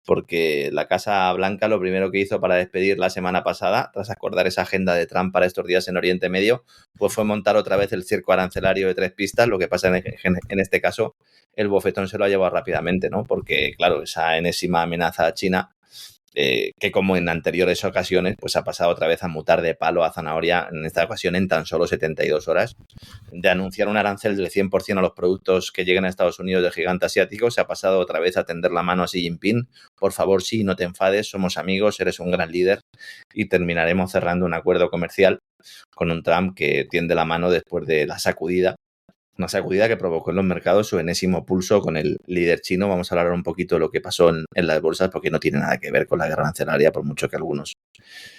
porque la Casa Blanca lo primero que hizo para despedir la semana pasada, tras acordar esa agenda de Trump para estos días en Oriente Medio, pues fue montar otra vez el circo arancelario de 3 pistas. Lo que pasa en este caso, el bofetón se lo ha llevado rápidamente, ¿no? Porque, claro, esa enésima amenaza a China, que como en anteriores ocasiones, pues ha pasado otra vez a mutar de palo a zanahoria, en esta ocasión en tan solo 72 horas, de anunciar un arancel del 100% a los productos que lleguen a Estados Unidos del gigante asiático, se ha pasado otra vez a tender la mano a Xi Jinping. Por favor, Xi, no te enfades, somos amigos, eres un gran líder, y terminaremos cerrando un acuerdo comercial con un Trump que tiende la mano después de la sacudida. Una sacudida que provocó en los mercados su enésimo pulso con el líder chino. Vamos a hablar un poquito de lo que pasó en las bolsas, porque no tiene nada que ver con la guerra arancelaria, por mucho que a algunos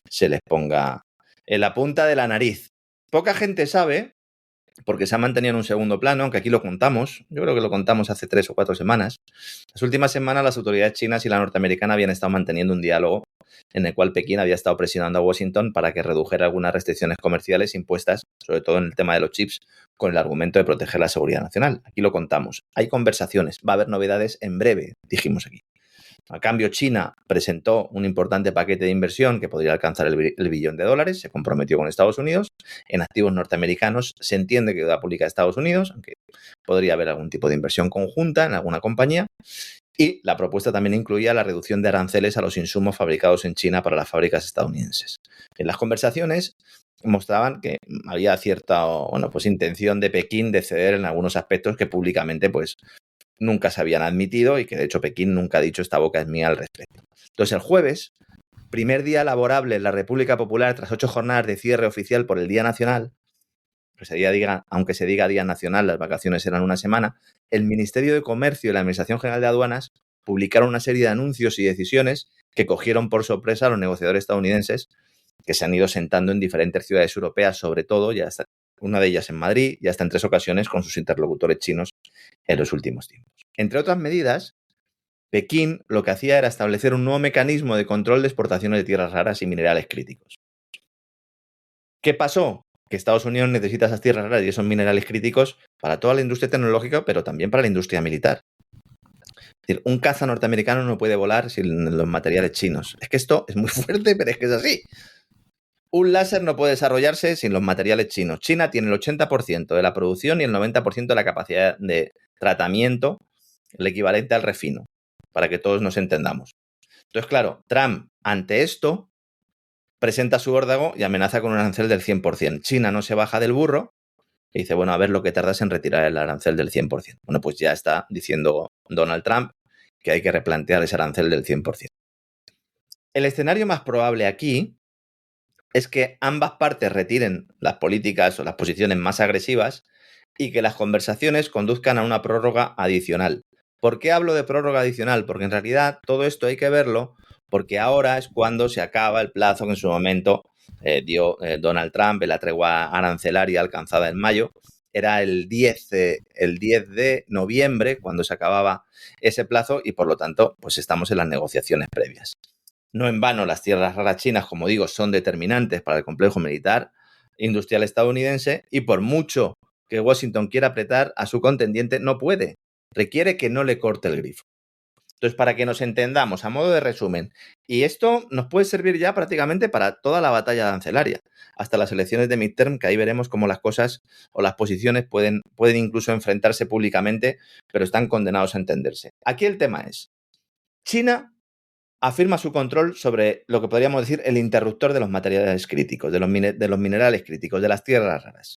se les ponga en la punta de la nariz. Poca gente sabe, porque se ha mantenido en un segundo plano, aunque aquí lo contamos. Yo creo que lo contamos hace 3 o 4 semanas. Las últimas semanas las autoridades chinas y la norteamericana habían estado manteniendo un diálogo en el cual Pekín había estado presionando a Washington para que redujera algunas restricciones comerciales impuestas, sobre todo en el tema de los chips, con el argumento de proteger la seguridad nacional. Aquí lo contamos. Hay conversaciones, va a haber novedades en breve, dijimos aquí. A cambio, China presentó un importante paquete de inversión que podría alcanzar el $1 billón, se comprometió con Estados Unidos. En activos norteamericanos se entiende que deuda pública de Estados Unidos, aunque podría haber algún tipo de inversión conjunta en alguna compañía. Y la propuesta también incluía la reducción de aranceles a los insumos fabricados en China para las fábricas estadounidenses. En las conversaciones mostraban que había cierta intención de Pekín de ceder en algunos aspectos que públicamente pues, nunca se habían admitido y que de hecho Pekín nunca ha dicho esta boca es mía al respecto. Entonces el jueves, primer día laborable en la República Popular tras 8 jornadas de cierre oficial por el Día Nacional, aunque se diga Día Nacional, las vacaciones eran una semana, el Ministerio de Comercio y la Administración General de Aduanas publicaron una serie de anuncios y decisiones que cogieron por sorpresa a los negociadores estadounidenses que se han ido sentando en diferentes ciudades europeas, sobre todo, ya hasta una de ellas en Madrid, y hasta en 3 ocasiones con sus interlocutores chinos en los últimos tiempos. Entre otras medidas, Pekín lo que hacía era establecer un nuevo mecanismo de control de exportaciones de tierras raras y minerales críticos. ¿Qué pasó? Que Estados Unidos necesita esas tierras raras y esos minerales críticos para toda la industria tecnológica, pero también para la industria militar. Es decir, un caza norteamericano no puede volar sin los materiales chinos. Es que esto es muy fuerte, pero es que es así. Un láser no puede desarrollarse sin los materiales chinos. China tiene el 80% de la producción y el 90% de la capacidad de tratamiento, el equivalente al refino, para que todos nos entendamos. Entonces, claro, Trump, ante esto, presenta su órdago y amenaza con un arancel del 100%. China no se baja del burro y dice, bueno, a ver lo que tardas en retirar el arancel del 100%. Bueno, pues ya está diciendo Donald Trump que hay que replantear ese arancel del 100%. El escenario más probable aquí es que ambas partes retiren las políticas o las posiciones más agresivas y que las conversaciones conduzcan a una prórroga adicional. ¿Por qué hablo de prórroga adicional? Porque en realidad todo esto hay que verlo porque ahora es cuando se acaba el plazo que en su momento dio Donald Trump en la tregua arancelaria alcanzada en mayo. Era el 10 de noviembre cuando se acababa ese plazo y por lo tanto pues estamos en las negociaciones previas. No en vano las tierras raras chinas, como digo, son determinantes para el complejo militar industrial estadounidense y por mucho que Washington quiera apretar a su contendiente, no puede. Requiere que no le corte el grifo. Entonces, para que nos entendamos, a modo de resumen, y esto nos puede servir ya prácticamente para toda la batalla arancelaria, hasta las elecciones de midterm, que ahí veremos cómo las cosas o las posiciones pueden incluso enfrentarse públicamente, pero están condenados a entenderse. Aquí el tema es, China afirma su control sobre lo que podríamos decir el interruptor de los materiales críticos, de los minerales críticos, de las tierras raras.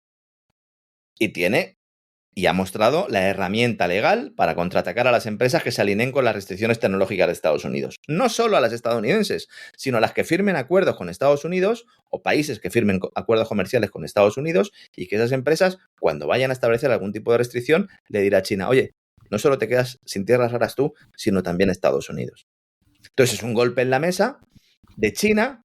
Y ha mostrado la herramienta legal para contraatacar a las empresas que se alineen con las restricciones tecnológicas de Estados Unidos. No solo a las estadounidenses, sino a las que firmen acuerdos con Estados Unidos o países que firmen acuerdos comerciales con Estados Unidos y que esas empresas, cuando vayan a establecer algún tipo de restricción, le dirá a China, oye, no solo te quedas sin tierras raras tú, sino también Estados Unidos. Entonces es un golpe en la mesa de China,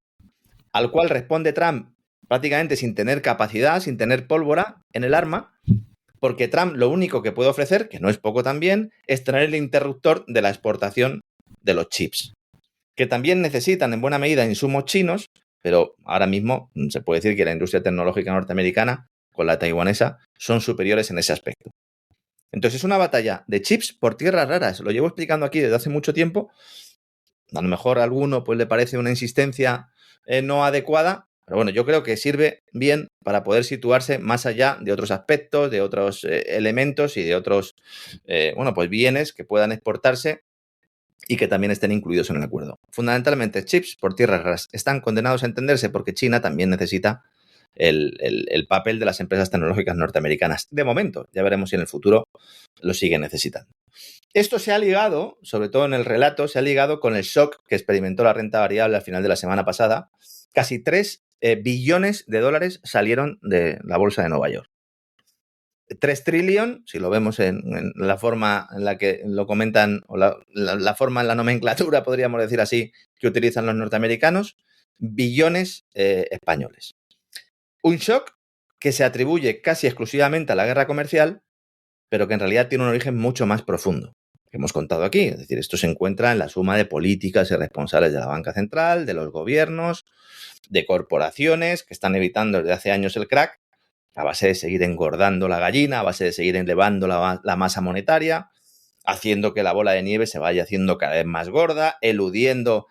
al cual responde Trump prácticamente sin tener capacidad, sin tener pólvora en el arma, porque Trump lo único que puede ofrecer, que no es poco también, es tener el interruptor de la exportación de los chips, que también necesitan en buena medida insumos chinos, pero ahora mismo se puede decir que la industria tecnológica norteamericana con la taiwanesa son superiores en ese aspecto. Entonces es una batalla de chips por tierras raras. Lo llevo explicando aquí desde hace mucho tiempo. A lo mejor a alguno pues, le parece una insistencia no adecuada, pero bueno, yo creo que sirve bien para poder situarse más allá de otros aspectos, de otros elementos y de otros pues bienes que puedan exportarse y que también estén incluidos en el acuerdo. Fundamentalmente, chips por tierras raras están condenados a entenderse porque China también necesita el papel de las empresas tecnológicas norteamericanas. De momento, ya veremos si en el futuro lo sigue necesitando. Esto se ha ligado, sobre todo en el relato, se ha ligado con el shock que experimentó la renta variable al final de la semana pasada. Casi 3 billones de dólares salieron de la bolsa de Nueva York. 3 trillion, si lo vemos en la forma en la que lo comentan, o la forma en la nomenclatura, podríamos decir así, que utilizan los norteamericanos, billones españoles. Un shock que se atribuye casi exclusivamente a la guerra comercial, pero que en realidad tiene un origen mucho más profundo, que hemos contado aquí. Es decir, esto se encuentra en la suma de políticas irresponsables de la banca central, de los gobiernos, de corporaciones que están evitando desde hace años el crack, a base de seguir engordando la gallina, a base de seguir elevando la masa monetaria, haciendo que la bola de nieve se vaya haciendo cada vez más gorda, eludiendo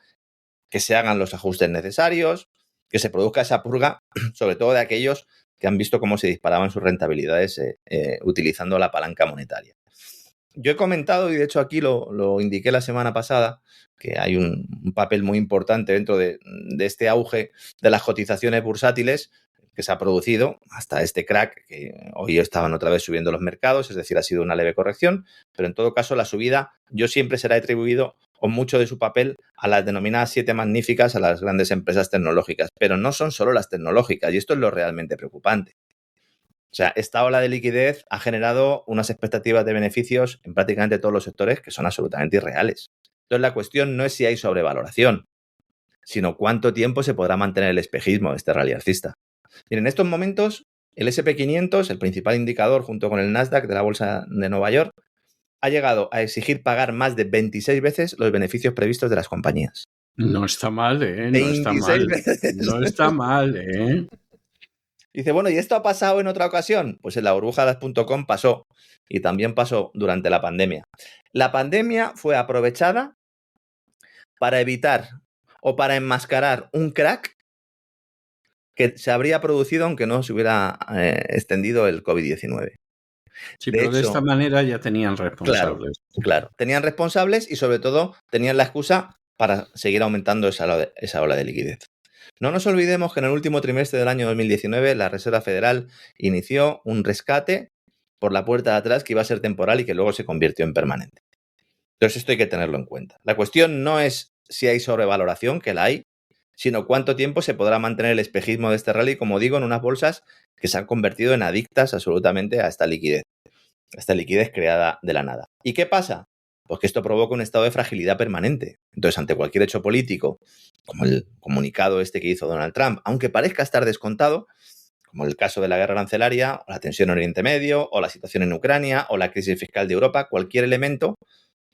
que se hagan los ajustes necesarios, que se produzca esa purga, sobre todo de aquellos que han visto cómo se disparaban sus rentabilidades utilizando la palanca monetaria. Yo he comentado, y de hecho aquí lo indiqué la semana pasada, que hay un papel muy importante dentro de este auge de las cotizaciones bursátiles que se ha producido hasta este crack, que hoy estaban otra vez subiendo los mercados, es decir, ha sido una leve corrección, pero en todo caso la subida yo siempre será atribuido con mucho de su papel a las denominadas 7 magníficas, a las grandes empresas tecnológicas, pero no son solo las tecnológicas, y esto es lo realmente preocupante. O sea, esta ola de liquidez ha generado unas expectativas de beneficios en prácticamente todos los sectores que son absolutamente irreales. Entonces, la cuestión no es si hay sobrevaloración, sino cuánto tiempo se podrá mantener el espejismo de este rally alcista. Miren, en estos momentos, el S&P 500, el principal indicador junto con el Nasdaq de la Bolsa de Nueva York, ha llegado a exigir pagar más de 26 veces los beneficios previstos de las compañías. No está mal, ¿eh? No está 26 mal. veces. No está mal, ¿eh? Dice, bueno, ¿y esto ha pasado en otra ocasión? Pues en la burbuja de las.com pasó, y también pasó durante la pandemia. La pandemia fue aprovechada para evitar o para enmascarar un crack que se habría producido aunque no se hubiera extendido el COVID-19. Sí, pero de esta manera ya tenían responsables. Claro, tenían responsables y sobre todo tenían la excusa para seguir aumentando esa ola de liquidez. No nos olvidemos que en el último trimestre del año 2019 la Reserva Federal inició un rescate por la puerta de atrás que iba a ser temporal y que luego se convirtió en permanente. Entonces esto hay que tenerlo en cuenta. La cuestión no es si hay sobrevaloración, que la hay, sino cuánto tiempo se podrá mantener el espejismo de este rally, como digo, en unas bolsas que se han convertido en adictas absolutamente a esta liquidez creada de la nada. ¿Y qué pasa? Pues que esto provoca un estado de fragilidad permanente. Entonces, ante cualquier hecho político, como el comunicado este que hizo Donald Trump, aunque parezca estar descontado, como el caso de la guerra arancelaria, o la tensión en Oriente Medio, o la situación en Ucrania, o la crisis fiscal de Europa, cualquier elemento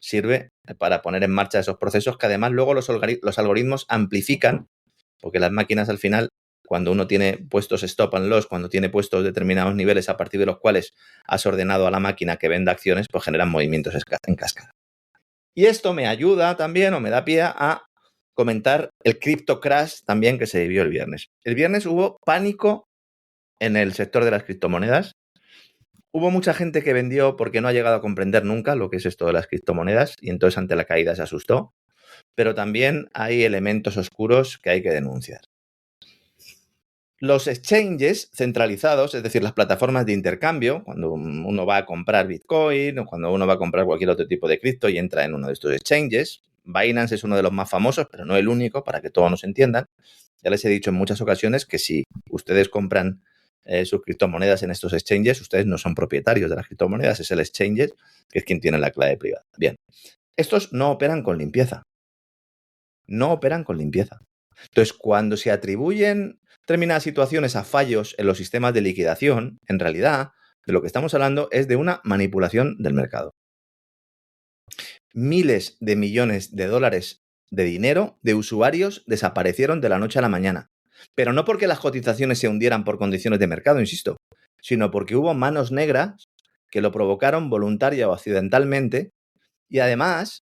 sirve para poner en marcha esos procesos que además luego los algoritmos amplifican, porque las máquinas al final, cuando uno tiene puestos stop and loss, cuando tiene puestos determinados niveles a partir de los cuales has ordenado a la máquina que venda acciones, pues generan movimientos en cascada. Y esto me ayuda también, o me da pie a comentar el crypto crash también que se vivió el viernes. El viernes hubo pánico en el sector de las criptomonedas. Hubo mucha gente que vendió porque no ha llegado a comprender nunca lo que es esto de las criptomonedas y entonces ante la caída se asustó. Pero también hay elementos oscuros que hay que denunciar. Los exchanges centralizados, es decir, las plataformas de intercambio, cuando uno va a comprar Bitcoin o cuando uno va a comprar cualquier otro tipo de cripto y entra en uno de estos exchanges, Binance es uno de los más famosos, pero no el único, para que todos nos entiendan. Ya les he dicho en muchas ocasiones que si ustedes compran sus criptomonedas en estos exchanges, ustedes no son propietarios de las criptomonedas, es el exchange que es quien tiene la clave privada. Bien, estos no operan con limpieza. No operan con limpieza. Entonces, cuando se atribuyen determinadas situaciones a fallos en los sistemas de liquidación, en realidad, de lo que estamos hablando es de una manipulación del mercado. Miles de millones de dólares de dinero de usuarios desaparecieron de la noche a la mañana. Pero no porque las cotizaciones se hundieran por condiciones de mercado, insisto, sino porque hubo manos negras que lo provocaron voluntaria o accidentalmente y además,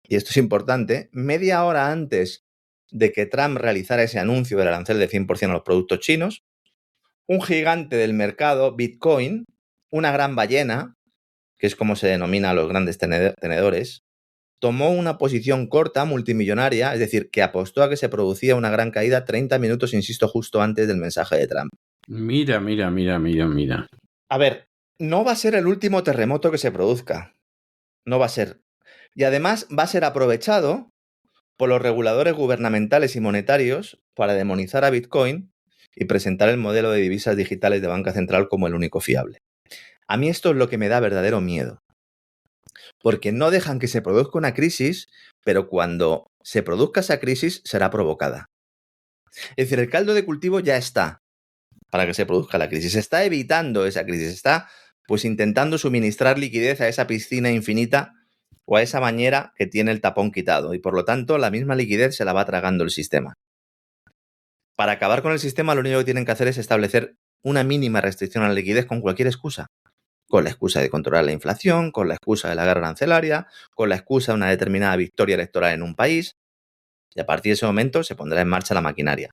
y esto es importante, media hora antes de que Trump realizara ese anuncio del arancel de 100% a los productos chinos, un gigante del mercado, Bitcoin, una gran ballena, que es como se denomina a los grandes tenedores, tomó una posición corta multimillonaria, es decir, que apostó a que se producía una gran caída 30 minutos, insisto, justo antes del mensaje de Trump. Mira. A ver, no va a ser el último terremoto que se produzca. No va a ser. Y además va a ser aprovechado por los reguladores gubernamentales y monetarios para demonizar a Bitcoin y presentar el modelo de divisas digitales de banca central como el único fiable. A mí esto es lo que me da verdadero miedo. Porque no dejan que se produzca una crisis, pero cuando se produzca esa crisis será provocada. Es decir, el caldo de cultivo ya está para que se produzca la crisis. Se está evitando esa crisis, está pues intentando suministrar liquidez a esa piscina infinita o a esa bañera que tiene el tapón quitado y por lo tanto la misma liquidez se la va tragando el sistema. Para acabar con el sistema lo único que tienen que hacer es establecer una mínima restricción a la liquidez con cualquier excusa. Con la excusa de controlar la inflación, con la excusa de la guerra arancelaria, con la excusa de una determinada victoria electoral en un país y a partir de ese momento se pondrá en marcha la maquinaria.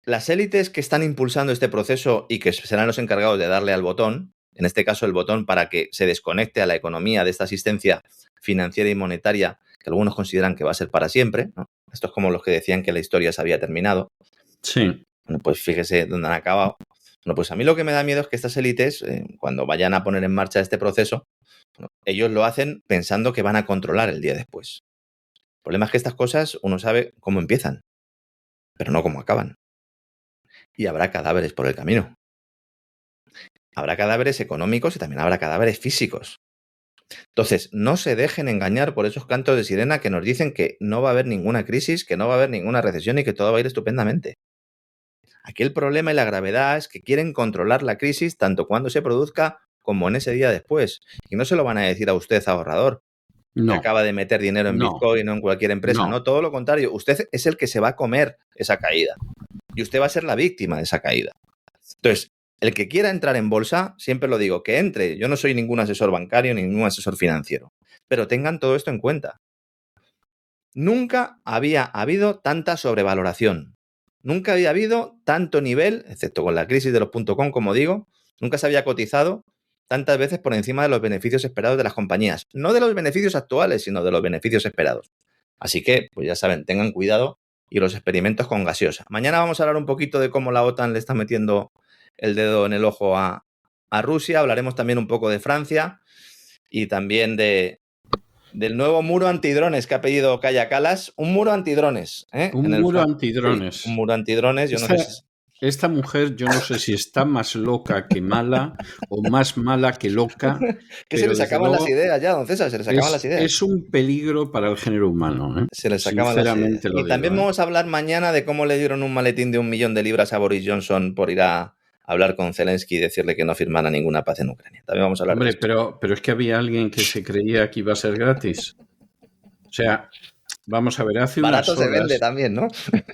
Las élites que están impulsando este proceso y que serán los encargados de darle al botón, en este caso el botón para que se desconecte a la economía de esta asistencia financiera y monetaria que algunos consideran que va a ser para siempre, ¿no? Esto es como los que decían que la historia se había terminado. Sí. Bueno, pues fíjese dónde han acabado. Bueno, pues a mí lo que me da miedo es que estas élites, cuando vayan a poner en marcha este proceso, bueno, ellos lo hacen pensando que van a controlar el día después. El problema es que estas cosas uno sabe cómo empiezan, pero no cómo acaban. Y habrá cadáveres por el camino. Habrá cadáveres económicos y también habrá cadáveres físicos. Entonces, no se dejen engañar por esos cantos de sirena que nos dicen que no va a haber ninguna crisis, que no va a haber ninguna recesión y que todo va a ir estupendamente. Aquí el problema y la gravedad es que quieren controlar la crisis tanto cuando se produzca como en ese día después. Y no se lo van a decir a usted, ahorrador, que acaba de meter dinero en Bitcoin o en cualquier empresa. No, todo lo contrario. Usted es el que se va a comer esa caída. Y usted va a ser la víctima de esa caída. Entonces, el que quiera entrar en bolsa, siempre lo digo, que entre. Yo no soy ningún asesor bancario ni ningún asesor financiero. Pero tengan todo esto en cuenta. Nunca había habido tanta sobrevaloración. Nunca había habido tanto nivel, excepto con la crisis de los .com, como digo, nunca se había cotizado tantas veces por encima de los beneficios esperados de las compañías. No de los beneficios actuales, sino de los beneficios esperados. Así que, pues ya saben, tengan cuidado y los experimentos con gaseosa. Mañana vamos a hablar un poquito de cómo la OTAN le está metiendo el dedo en el ojo a Rusia. Hablaremos también un poco de Francia y también del nuevo muro antidrones que ha pedido Kaja Kallas. Un muro antidrones. Un muro antidrones. Sí, un muro antidrones. Yo no sé si... Esta mujer, yo no sé si está más loca que mala o más mala que loca. Que se les acaban las ideas ya, don César, se les acaban las ideas. Es un peligro para el género humano. Se les acaban las ideas. Y también vamos a hablar mañana de cómo le dieron un maletín de 1 millón de libras a Boris Johnson por ir a hablar con Zelensky y decirle que no firmara ninguna paz en Ucrania. También vamos a hablar de esto. Pero es que había alguien que se creía que iba a ser gratis. O sea... Vamos a ver, hace barato unas horas... se vende también, ¿no?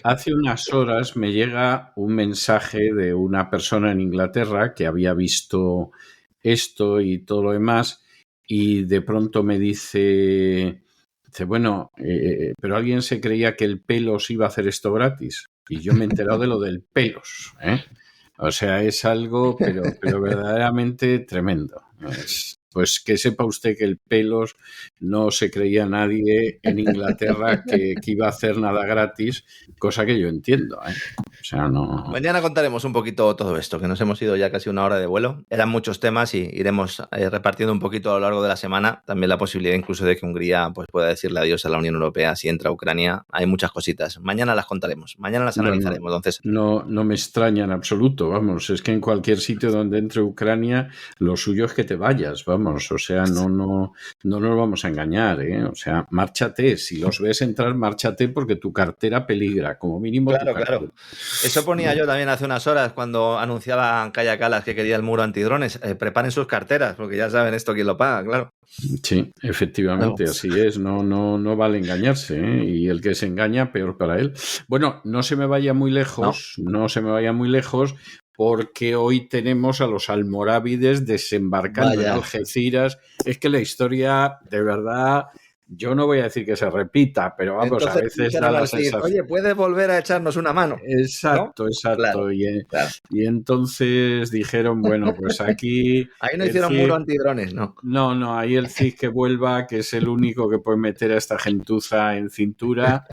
Hace unas horas me llega un mensaje de una persona en Inglaterra que había visto esto y todo lo demás y de pronto me dice bueno, pero alguien se creía que el Pelos iba a hacer esto gratis y yo me he enterado de lo del Pelos, ¿eh? O sea, es algo pero verdaderamente tremendo. Pues que sepa usted que el Pelos no se creía nadie en Inglaterra que iba a hacer nada gratis, cosa que yo entiendo, ¿eh? O sea, no... Mañana contaremos un poquito todo esto, que nos hemos ido ya casi 1 hora de vuelo. Eran muchos temas y iremos repartiendo un poquito a lo largo de la semana. También la posibilidad incluso de que Hungría pues, pueda decirle adiós a la Unión Europea si entra a Ucrania. Hay muchas cositas. Mañana las contaremos, mañana las analizaremos. Entonces... No me extraña en absoluto, vamos. Es que en cualquier sitio donde entre Ucrania, lo suyo es que te vayas, vamos. O sea, no nos vamos a engañar, ¿eh? O sea, márchate. Si los ves entrar, márchate porque tu cartera peligra, como mínimo. Claro. Eso ponía yo también hace unas horas cuando anunciaba Kaja Kallas que quería el muro antidrones. Preparen sus carteras, porque ya saben esto quién lo paga, claro. Sí, efectivamente, así es. No vale engañarse, ¿eh? Y el que se engaña, peor para él. Bueno, no se me vaya muy lejos, porque hoy tenemos a los almorávides desembarcando en Algeciras. Es que la historia, de verdad... Yo no voy a decir que se repita, pero vamos, entonces, a veces da la sensación. Oye, ¿puedes volver a echarnos una mano? Exacto, ¿no? Exacto. Claro, y entonces dijeron, bueno, pues aquí... Ahí no hicieron muro antidrones, ¿no? No, ahí el CIS que vuelva, que es el único que puede meter a esta gentuza en cintura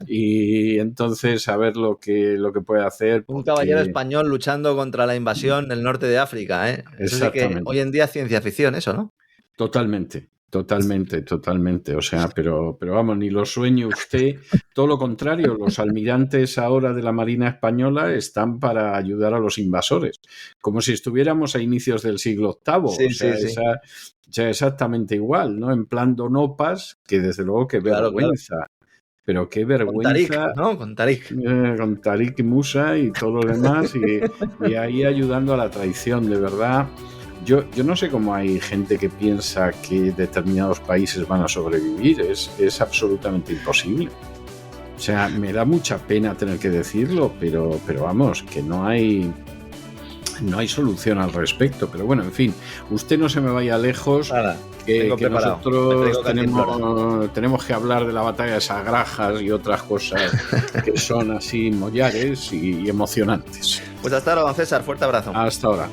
y entonces a ver lo que puede hacer. Un caballero español luchando contra la invasión del norte de África, ¿eh? Eso sí que hoy en día es ciencia ficción, eso, ¿no? Totalmente. O sea, pero vamos, ni lo sueñe usted. Todo lo contrario, los almirantes ahora de la Marina Española están para ayudar a los invasores, como si estuviéramos a inicios del siglo VIII. Sí. Exactamente igual, ¿no? En plan Donopas, que desde luego que vergüenza. Claro. Pero qué vergüenza. Con Tarik, ¿no? Con Tarik Musa y todo lo demás, y ahí ayudando a la traición, de verdad. Yo no sé cómo hay gente que piensa que determinados países van a sobrevivir. Es absolutamente imposible. O sea, me da mucha pena tener que decirlo, pero vamos, que no hay solución al respecto. Pero bueno, en fin, usted no se me vaya lejos. Nada, que nosotros tenemos que hablar de la batalla de Sagrajas y otras cosas que son así mollares y emocionantes. Pues hasta ahora, don César, fuerte abrazo. Hasta ahora.